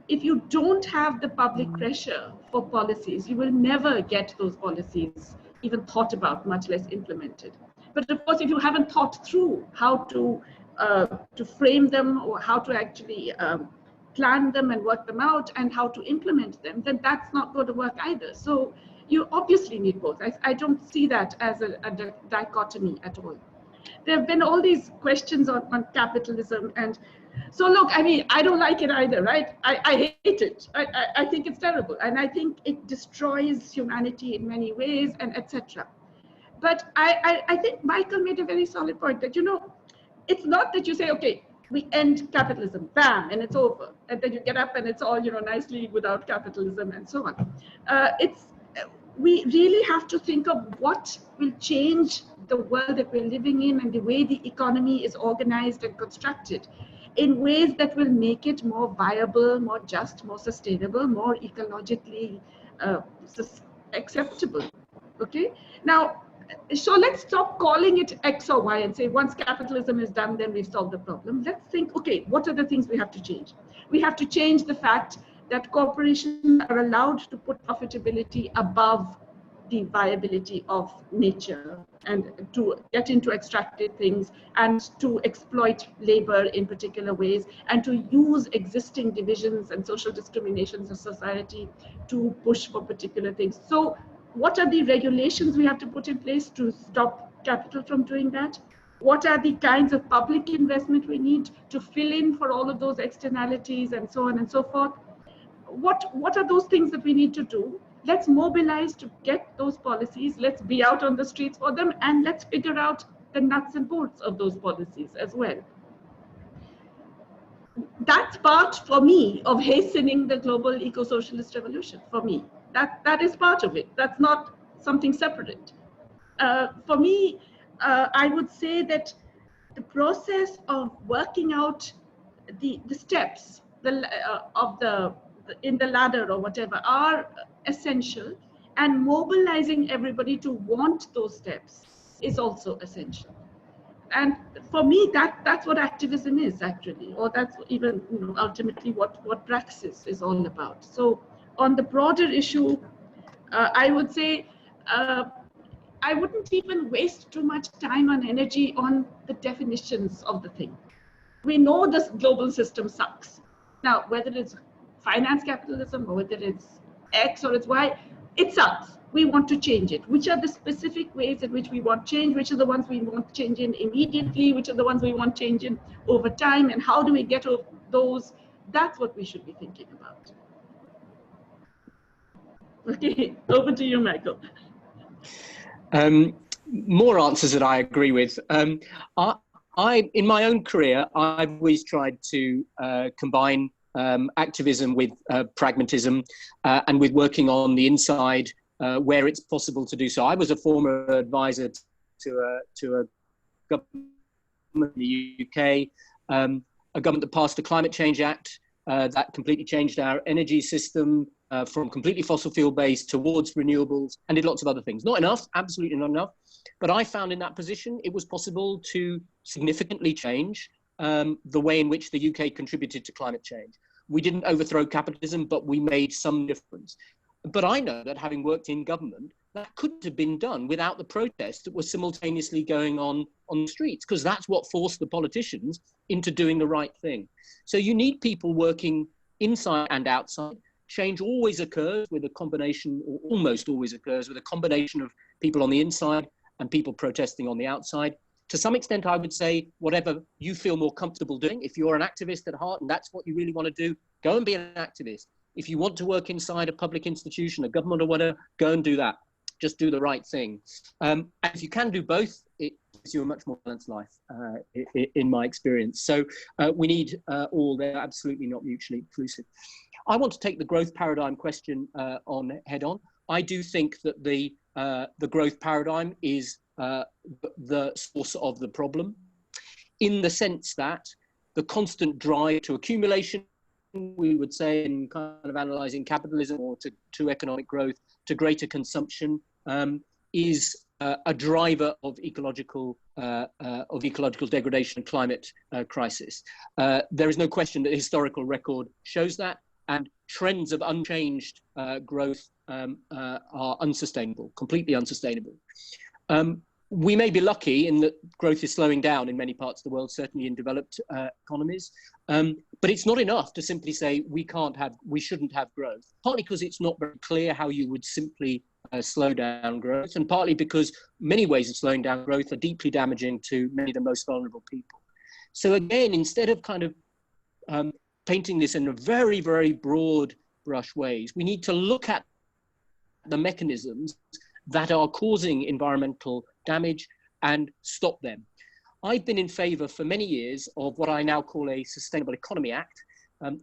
If you don't have the public pressure for policies, you will never get those policies even thought about, much less implemented. But of course, if you haven't thought through how to frame them or how to actually plan them and work them out and how to implement them, then that's not going to work either. So you obviously need both. I don't see that as a dichotomy at all. There have been all these questions on capitalism, and so look, I mean, I don't like it either, right? I hate it. I think it's terrible, and I think it destroys humanity in many ways, and etc. But I think Michael made a very solid point that, you know, it's not that you say, okay, we end capitalism, bam, and it's over, and then you get up and it's all, you know, nicely without capitalism and so on. We really have to think of what will change the world that we're living in and the way the economy is organized and constructed in ways that will make it more viable, more just, more sustainable, more ecologically acceptable. Okay, now, so let's stop calling it X or Y and say once capitalism is done, then we've solved the problem. Let's think, okay, what are the things we have to change? We have to change the fact that corporations are allowed to put profitability above the viability of nature and to get into extracted things and to exploit labor in particular ways and to use existing divisions and social discriminations of society to push for particular things. So what are the regulations we have to put in place to stop capital from doing that? What are the kinds of public investment we need to fill in for all of those externalities and so on and so forth? What are those things that we need to do? Let's mobilize to get those policies. Let's be out on the streets for them, and let's figure out the nuts and bolts of those policies as well. That's part, for me, of hastening the global eco-socialist revolution, for me. That is part of it. That's not something separate. For me, I would say that the process of working out the steps in the ladder or whatever are essential, and mobilizing everybody to want those steps is also essential. And for me, that's what activism is actually, or that's even ultimately what praxis is all about. So on the broader issue, I would say I wouldn't even waste too much time and energy on the definitions of the thing. We know this global system sucks. Now, whether it's finance capitalism or whether it's X or it's Y, it sucks. We want to change it. Which are the specific ways in which we want change? Which are the ones we want change in immediately? Which are the ones we want change in over time? And how do we get over those? That's what we should be thinking about. Okay, over to you, Michael. More answers that I agree with. I, in my own career, I've always tried to combine activism with pragmatism and with working on the inside where it's possible to do so. I was a former advisor to a government in the UK, a government that passed the Climate Change Act that completely changed our energy system from completely fossil fuel based towards renewables, and did lots of other things. Not enough, absolutely not enough. But I found in that position, it was possible to significantly change the way in which the UK contributed to climate change. We didn't overthrow capitalism, but we made some difference. But I know that having worked in government, that couldn't have been done without the protests that were simultaneously going on the streets, because that's what forced the politicians into doing the right thing. So you need people working inside and outside. Change always occurs with a combination, or almost always occurs with a combination of people on the inside and people protesting on the outside. To some extent, I would say, whatever you feel more comfortable doing, if you're an activist at heart and that's what you really want to do, go and be an activist. If you want to work inside a public institution, a government or whatever, go and do that. Just do the right thing. And if you can do both, it gives you a much more balanced life, in my experience. So we need all, they're absolutely not mutually exclusive. I want to take the growth paradigm question on head on. I do think that the growth paradigm is the source of the problem, in the sense that the constant drive to accumulation, we would say, in kind of analyzing capitalism, or to economic growth, to greater consumption, is a driver of ecological degradation and climate crisis. There is no question that the historical record shows that, and trends of unchanged growth are unsustainable, completely unsustainable. We may be lucky in that growth is slowing down in many parts of the world, certainly in developed economies, but it's not enough to simply say we shouldn't have growth, partly because it's not very clear how you would simply slow down growth, and partly because many ways of slowing down growth are deeply damaging to many of the most vulnerable people. So again, instead of kind of painting this in a very, very broad brush ways, we need to look at the mechanisms that are causing environmental damage and stop them. I've been in favor for many years of what I now call a Sustainable Economy Act,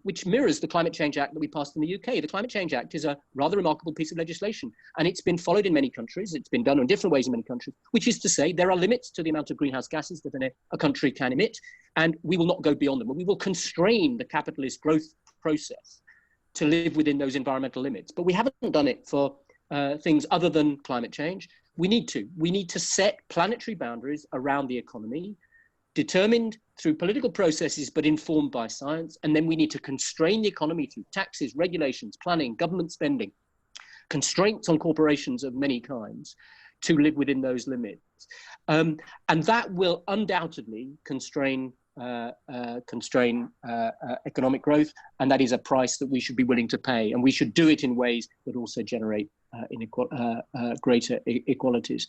which mirrors the Climate Change Act that we passed in the UK. The Climate Change Act is a rather remarkable piece of legislation, and it's been followed in many countries. It's been done in different ways in many countries, which is to say there are limits to the amount of greenhouse gases that a country can emit, and we will not go beyond them. We will constrain the capitalist growth process to live within those environmental limits. But we haven't done it for things other than climate change. We need to set planetary boundaries around the economy, determined through political processes, but informed by science. And then we need to constrain the economy through taxes, regulations, planning, government spending, constraints on corporations of many kinds to live within those limits. And that will undoubtedly constrain economic growth, and that is a price that we should be willing to pay, and we should do it in ways that also generate greater equalities.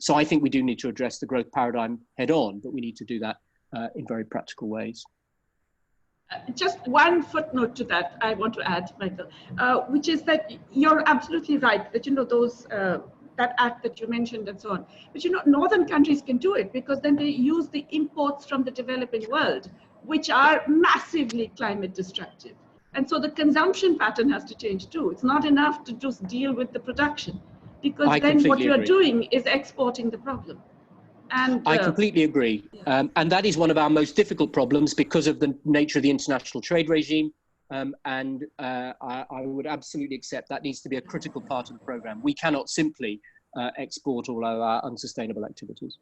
So I think we do need to address the growth paradigm head on, but we need to do that in very practical ways. Just one footnote to that I want to add, Michael, which is that you're absolutely right that, you know, those that act that you mentioned and so on. But, you know, northern countries can do it because then they use the imports from the developing world, which are massively climate destructive. And so the consumption pattern has to change too. It's not enough to just deal with the production, because then what you are doing is exporting the problem. And I completely agree. Yeah. And that is one of our most difficult problems because of the nature of the international trade regime. I would absolutely accept that needs to be a critical part of the program. We cannot simply export all of our unsustainable activities.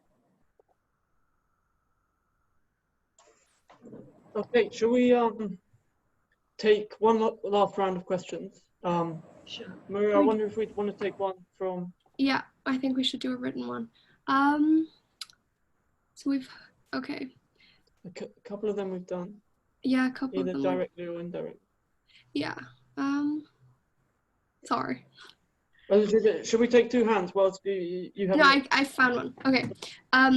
Okay, shall we take one last round of questions? Sure. Maria, I wonder if we'd want to take one from... Yeah, I think we should do a written one. So we've, okay. A couple of them we've done. Yeah, a couple either of them. Directly or indirectly. Yeah. Sorry. Should we take two hands whilst you have... No, I found one. Okay.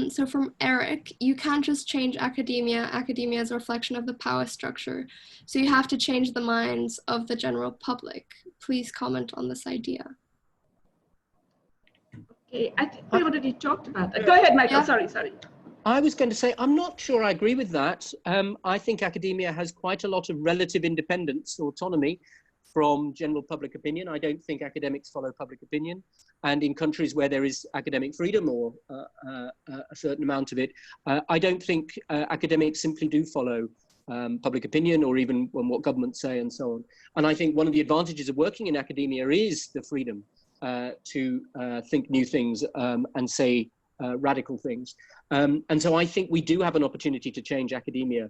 So from Eric, you can't just change academia. Academia is a reflection of the power structure. So you have to change the minds of the general public. Please comment on this idea. Okay, I think we already talked about that. Go ahead, Michael. Yeah. Sorry. I was going to say, I'm not sure I agree with that. I think academia has quite a lot of relative independence, autonomy from general public opinion. I don't think academics follow public opinion. And in countries where there is academic freedom or a certain amount of it, I don't think academics simply do follow public opinion or even what governments say and so on. And I think one of the advantages of working in academia is the freedom to think new things and say radical things. And so I think we do have an opportunity to change academia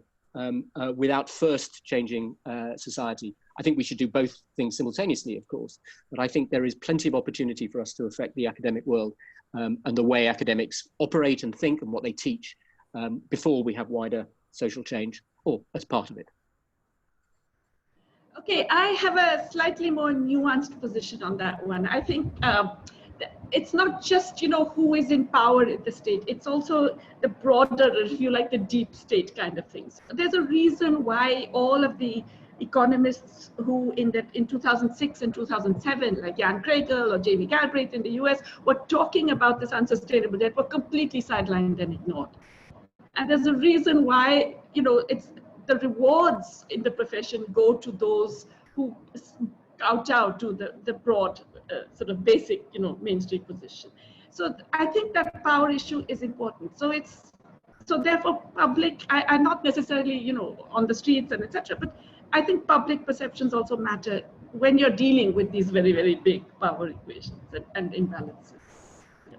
without first changing society. I think we should do both things simultaneously, of course, but I think there is plenty of opportunity for us to affect the academic world and the way academics operate and think and what they teach before we have wider social change or as part of it. Okay, I have a slightly more nuanced position on that one. I think it's not just, you know, who is in power in the state. It's also the broader, if you like, the deep state kind of things. There's a reason why all of the economists who in 2006 and 2007, like Jan Kregel or Jamie Galbraith in the US, were talking about this unsustainable debt were completely sidelined and ignored. And there's a reason why, you know, it's the rewards in the profession go to those who kowtow to the broad sort of basic, you know, mainstream position. So I think that power issue is important. So therefore public, I'm not necessarily, you know, on the streets and etc., but I think public perceptions also matter when you're dealing with these very, very big power equations and imbalances. Yeah.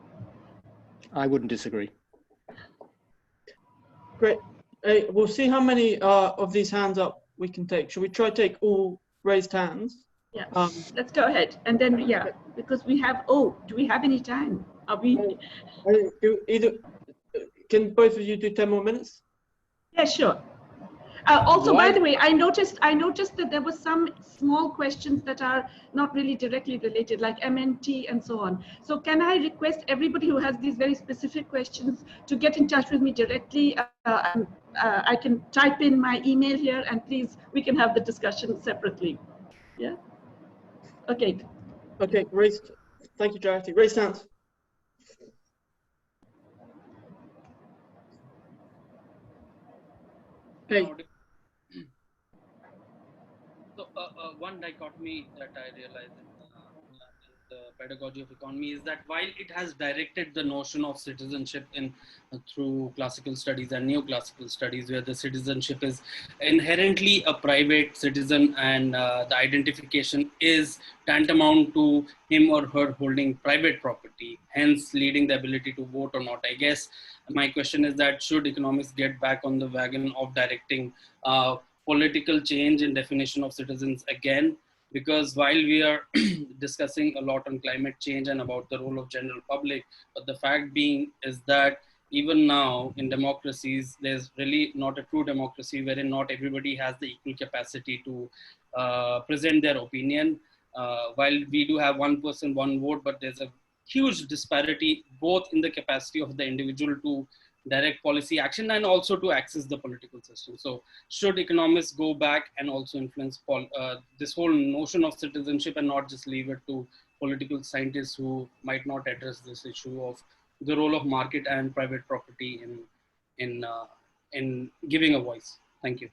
I wouldn't disagree. Great. We'll see how many of these hands up we can take. Should we try to take all raised hands? Yeah, let's go ahead. And then, yeah, because we have, do we have any time? Are we? Can both of you do 10 more minutes? Yeah, sure. Also, by the way, I noticed that there were some small questions that are not really directly related, like MNT and so on. So can I request everybody who has these very specific questions to get in touch with me directly? I can type in my email here, and please, we can have the discussion separately. Yeah? Okay. Okay, raised. Thank you, Jayati. Raised hands. Hey. So one dichotomy that I realized in the pedagogy of economy is that while it has directed the notion of citizenship through classical studies and neoclassical studies, where the citizenship is inherently a private citizen and the identification is tantamount to him or her holding private property, hence leading the ability to vote or not. I guess My question is that should economists get back on the wagon of directing political change in definition of citizens again? Because while we are discussing a lot on climate change and about the role of general public, but the fact being is that even now in democracies, there's really not a true democracy wherein not everybody has the equal capacity to present their opinion. While we do have one person, one vote, but there's a huge disparity both in the capacity of the individual to direct policy action and also to access the political system. So should economists go back and also influence this whole notion of citizenship and not just leave it to political scientists who might not address this issue of the role of market and private property in giving a voice? Thank you.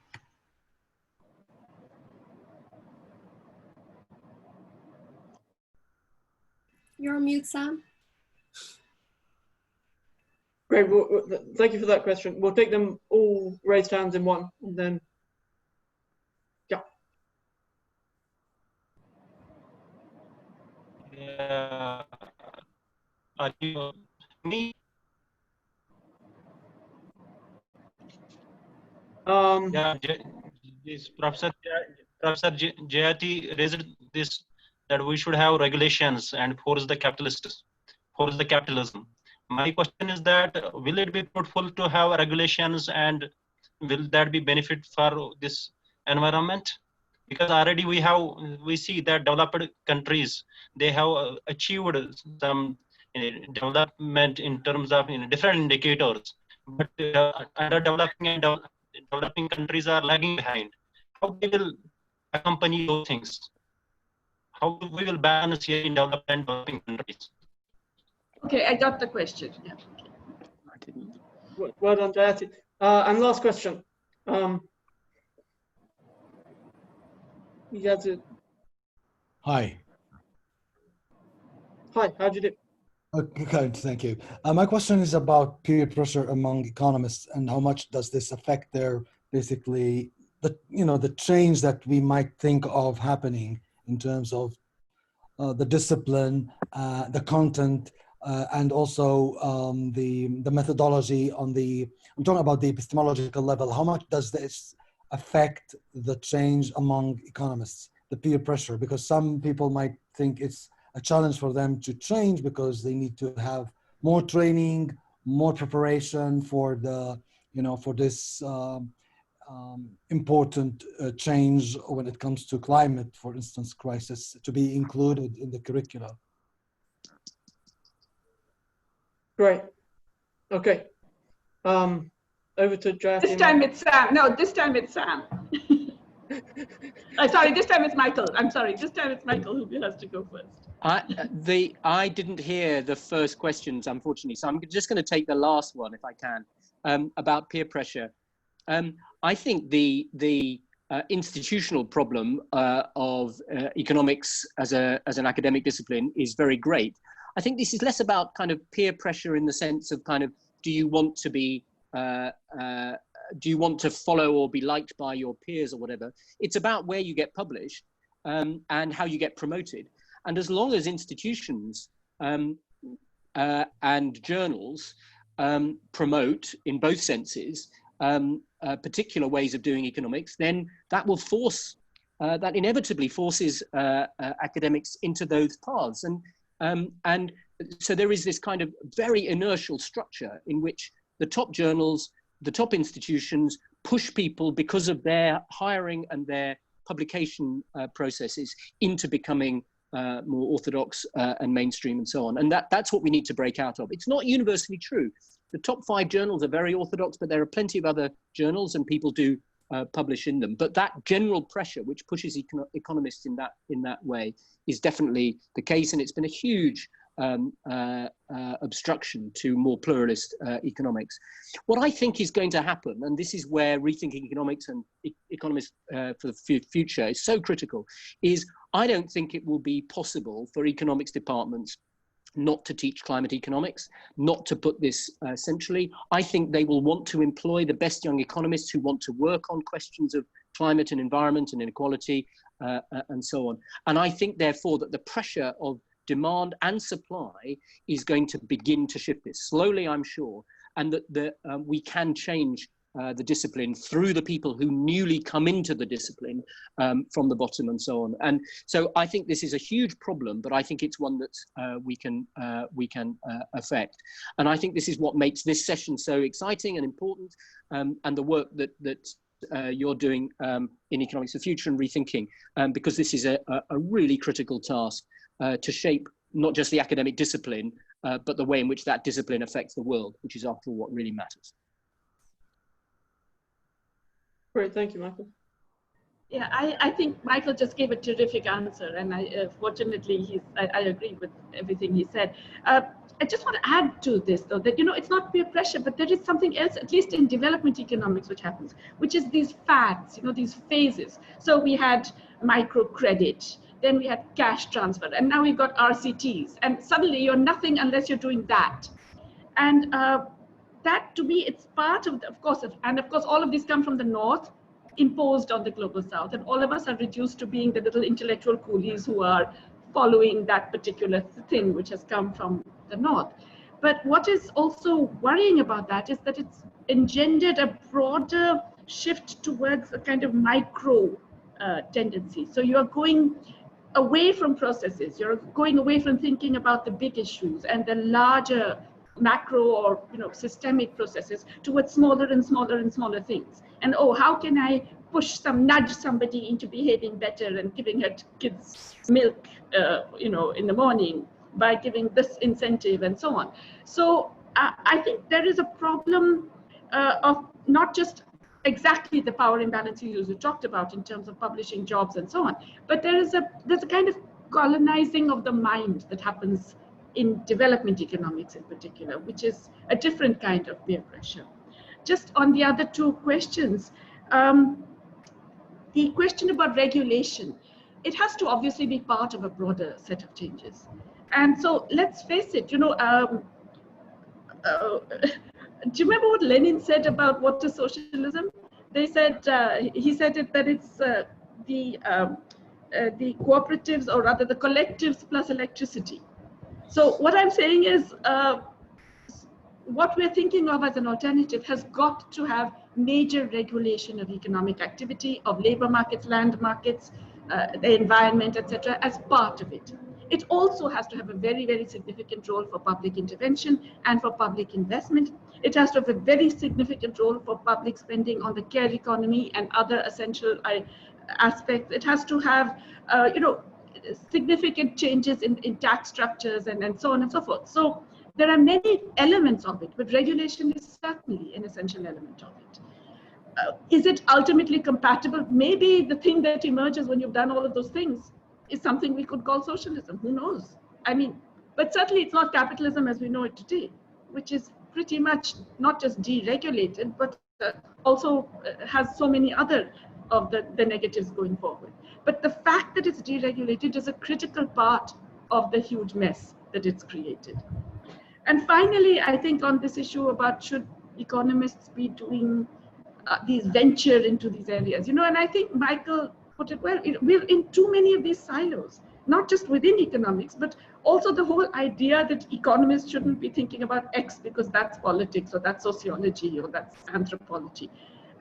You're on mute, Sam. Great. Well, thank you for that question. We'll take them all raised hands in one, and then, yeah. Yeah. Are you me? Yeah, this Professor Jayati raised this, that we should have regulations and force the capitalism. My question is that will it be fruitful to have regulations, and will that be benefit for this environment? Because already we see that developed countries, they have achieved some development in terms of different indicators, but underdeveloping and developing countries are lagging behind. How they will accompany those things? How we will balance here in developed and developing countries? Okay, I got the question. Yeah. I didn't. Well done, Jayati. And last question. Hi. Hi, how'd you do? Okay, thank you. My question is about peer pressure among economists, and how much does this affect their, basically, the change that we might think of happening in terms of the discipline, the content, and also the methodology on the, I'm talking about the epistemological level. How much does this affect the change among economists, the peer pressure? Because some people might think it's a challenge for them to change because they need to have more training, more preparation for the, for this important change when it comes to climate, for instance, crisis, to be included in the curricula. Great. Okay. Over to Jayati. This time it's Sam. No, this time it's Sam. Sorry, this time it's Michael. I'm sorry. This time it's Michael who has to go first. I didn't hear the first questions, unfortunately, so I'm just going to take the last one if I can, about peer pressure. I think the institutional problem of economics as an academic discipline is very great. I think this is less about kind of peer pressure in the sense of kind of, do you want to be, do you want to follow or be liked by your peers or whatever? It's about where you get published and how you get promoted. And as long as institutions and journals promote, in both senses, particular ways of doing economics, then that will force, that inevitably forces academics into those paths. And so there is this kind of very inertial structure in which the top journals, the top institutions push people because of their hiring and their publication processes into becoming more orthodox and mainstream and so on. And that's what we need to break out of. It's not universally true. The top 5 journals are very orthodox, but there are plenty of other journals and people do publish in them. But that general pressure which pushes economists in that way is definitely the case, and it's been a huge obstruction to more pluralist economics. What I think is going to happen, and this is where rethinking economics and economists for the future is so critical, is I don't think it will be possible for economics departments not to teach climate economics, not to put this centrally. I think they will want to employ the best young economists who want to work on questions of climate and environment and inequality and so on. And I think, therefore, that the pressure of demand and supply is going to begin to shift this slowly, I'm sure. and that we can change the discipline through the people who newly come into the discipline from the bottom and so on. And so I think this is a huge problem, but I think it's one that we can affect. And I think this is what makes this session so exciting and important, and the work that you're doing in Economics of the Future and Rethinking, because this is a really critical task to shape not just the academic discipline, but the way in which that discipline affects the world, which is after all what really matters. Great, thank you, Michael. Yeah, I think Michael just gave a terrific answer, and fortunately I agree with everything he said. I just want to add to this, though, that it's not peer pressure, but there is something else, at least in development economics, which happens, which is these fads, these phases. So we had microcredit, then we had cash transfer, and now we've got RCTs, and suddenly you're nothing unless you're doing that. And that, to me, it's part of, of course, all of these come from the North, imposed on the global South, and all of us are reduced to being the little intellectual coolies who are following that particular thing which has come from the North. But what is also worrying about that is that it's engendered a broader shift towards a kind of micro tendency. So you are going away from processes, you're going away from thinking about the big issues and the larger macro or systemic processes towards smaller and smaller and smaller things. And how can I nudge somebody into behaving better and giving her kids milk in the morning by giving this incentive and so on. So I think there is a problem of not just exactly the power imbalance you talked about in terms of publishing jobs and so on, but there's a kind of colonizing of the mind that happens in development economics in particular, which is a different kind of peer pressure. Just on the other two questions, the question about regulation, it has to obviously be part of a broader set of changes. And so let's face it, do you remember what Lenin said about what is socialism? They said, he said it that it's the cooperatives, or rather the collectives plus electricity. So what I'm saying is, what we're thinking of as an alternative has got to have major regulation of economic activity, of labor markets, land markets, the environment, etc., as part of it. It also has to have a very, very significant role for public intervention and for public investment. It has to have a very significant role for public spending on the care economy and other essential aspects. It has to have, significant changes in tax structures and so on and so forth. So there are many elements of it, but regulation is certainly an essential element of it. Is it ultimately compatible? Maybe the thing that emerges when you've done all of those things is something we could call socialism. Who knows? I mean, but certainly it's not capitalism as we know it today, which is pretty much not just deregulated, but also has so many other of the negatives going forward. But the fact that it's deregulated is a critical part of the huge mess that it's created. And finally, I think on this issue about should economists be doing these venture into these areas, and I think Michael put it well, we're in too many of these silos, not just within economics, but also the whole idea that economists shouldn't be thinking about X because that's politics or that's sociology or that's anthropology.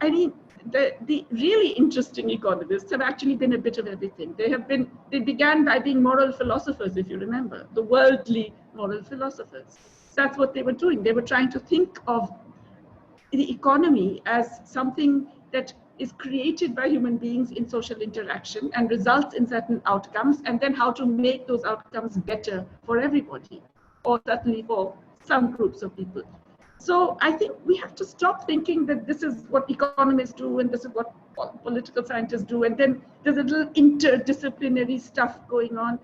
I mean, the really interesting economists have actually been a bit of everything. They began by being moral philosophers, if you remember, the worldly moral philosophers. That's what they were doing. They were trying to think of the economy as something that is created by human beings in social interaction and results in certain outcomes, and then how to make those outcomes better for everybody, or certainly for some groups of people. So I think we have to stop thinking that this is what economists do and this is what political scientists do, and then there's a little interdisciplinary stuff going on.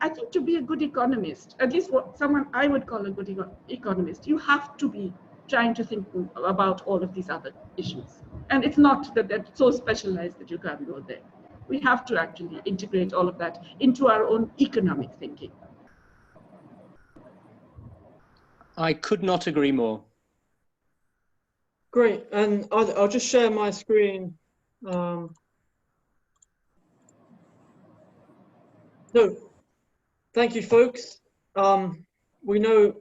I think to be a good economist, at least what someone I would call a good economist, you have to be trying to think about all of these other issues. And it's not that they're so specialized that you can't go there. We have to actually integrate all of that into our own economic thinking. I could not agree more. Great, and I'll just share my screen. No, thank you, folks. We know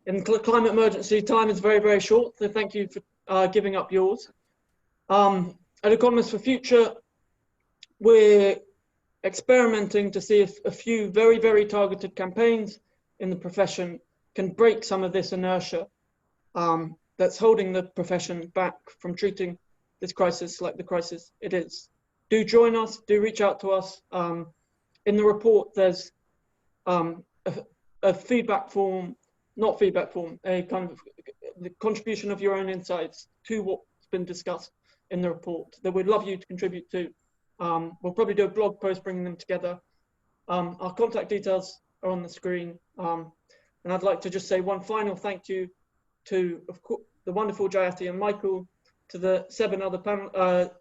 in climate emergency, time is very, very short, so thank you for giving up yours. At Economists for Future, we're experimenting to see if a few very, very targeted campaigns in the profession can break some of this inertia that's holding the profession back from treating this crisis like the crisis it is. Do join us, do reach out to us. In the report, there's a feedback form, not feedback form, a kind of the contribution of your own insights to what's been discussed in the report that we'd love you to contribute to. We'll probably do a blog post bringing them together. Our contact details are on the screen. And I'd like to just say one final thank you to, of course, the wonderful Jayati and Michael, to the 7 other panel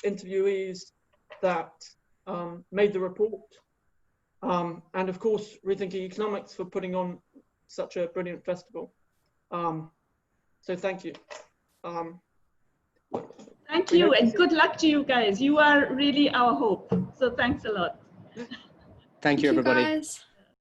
interviewees that made the report, and of course Rethinking Economics for putting on such a brilliant festival. So thank you. Thank you, and good luck to you guys. You are really our hope. So thanks a lot. Thank you, everybody. Guys.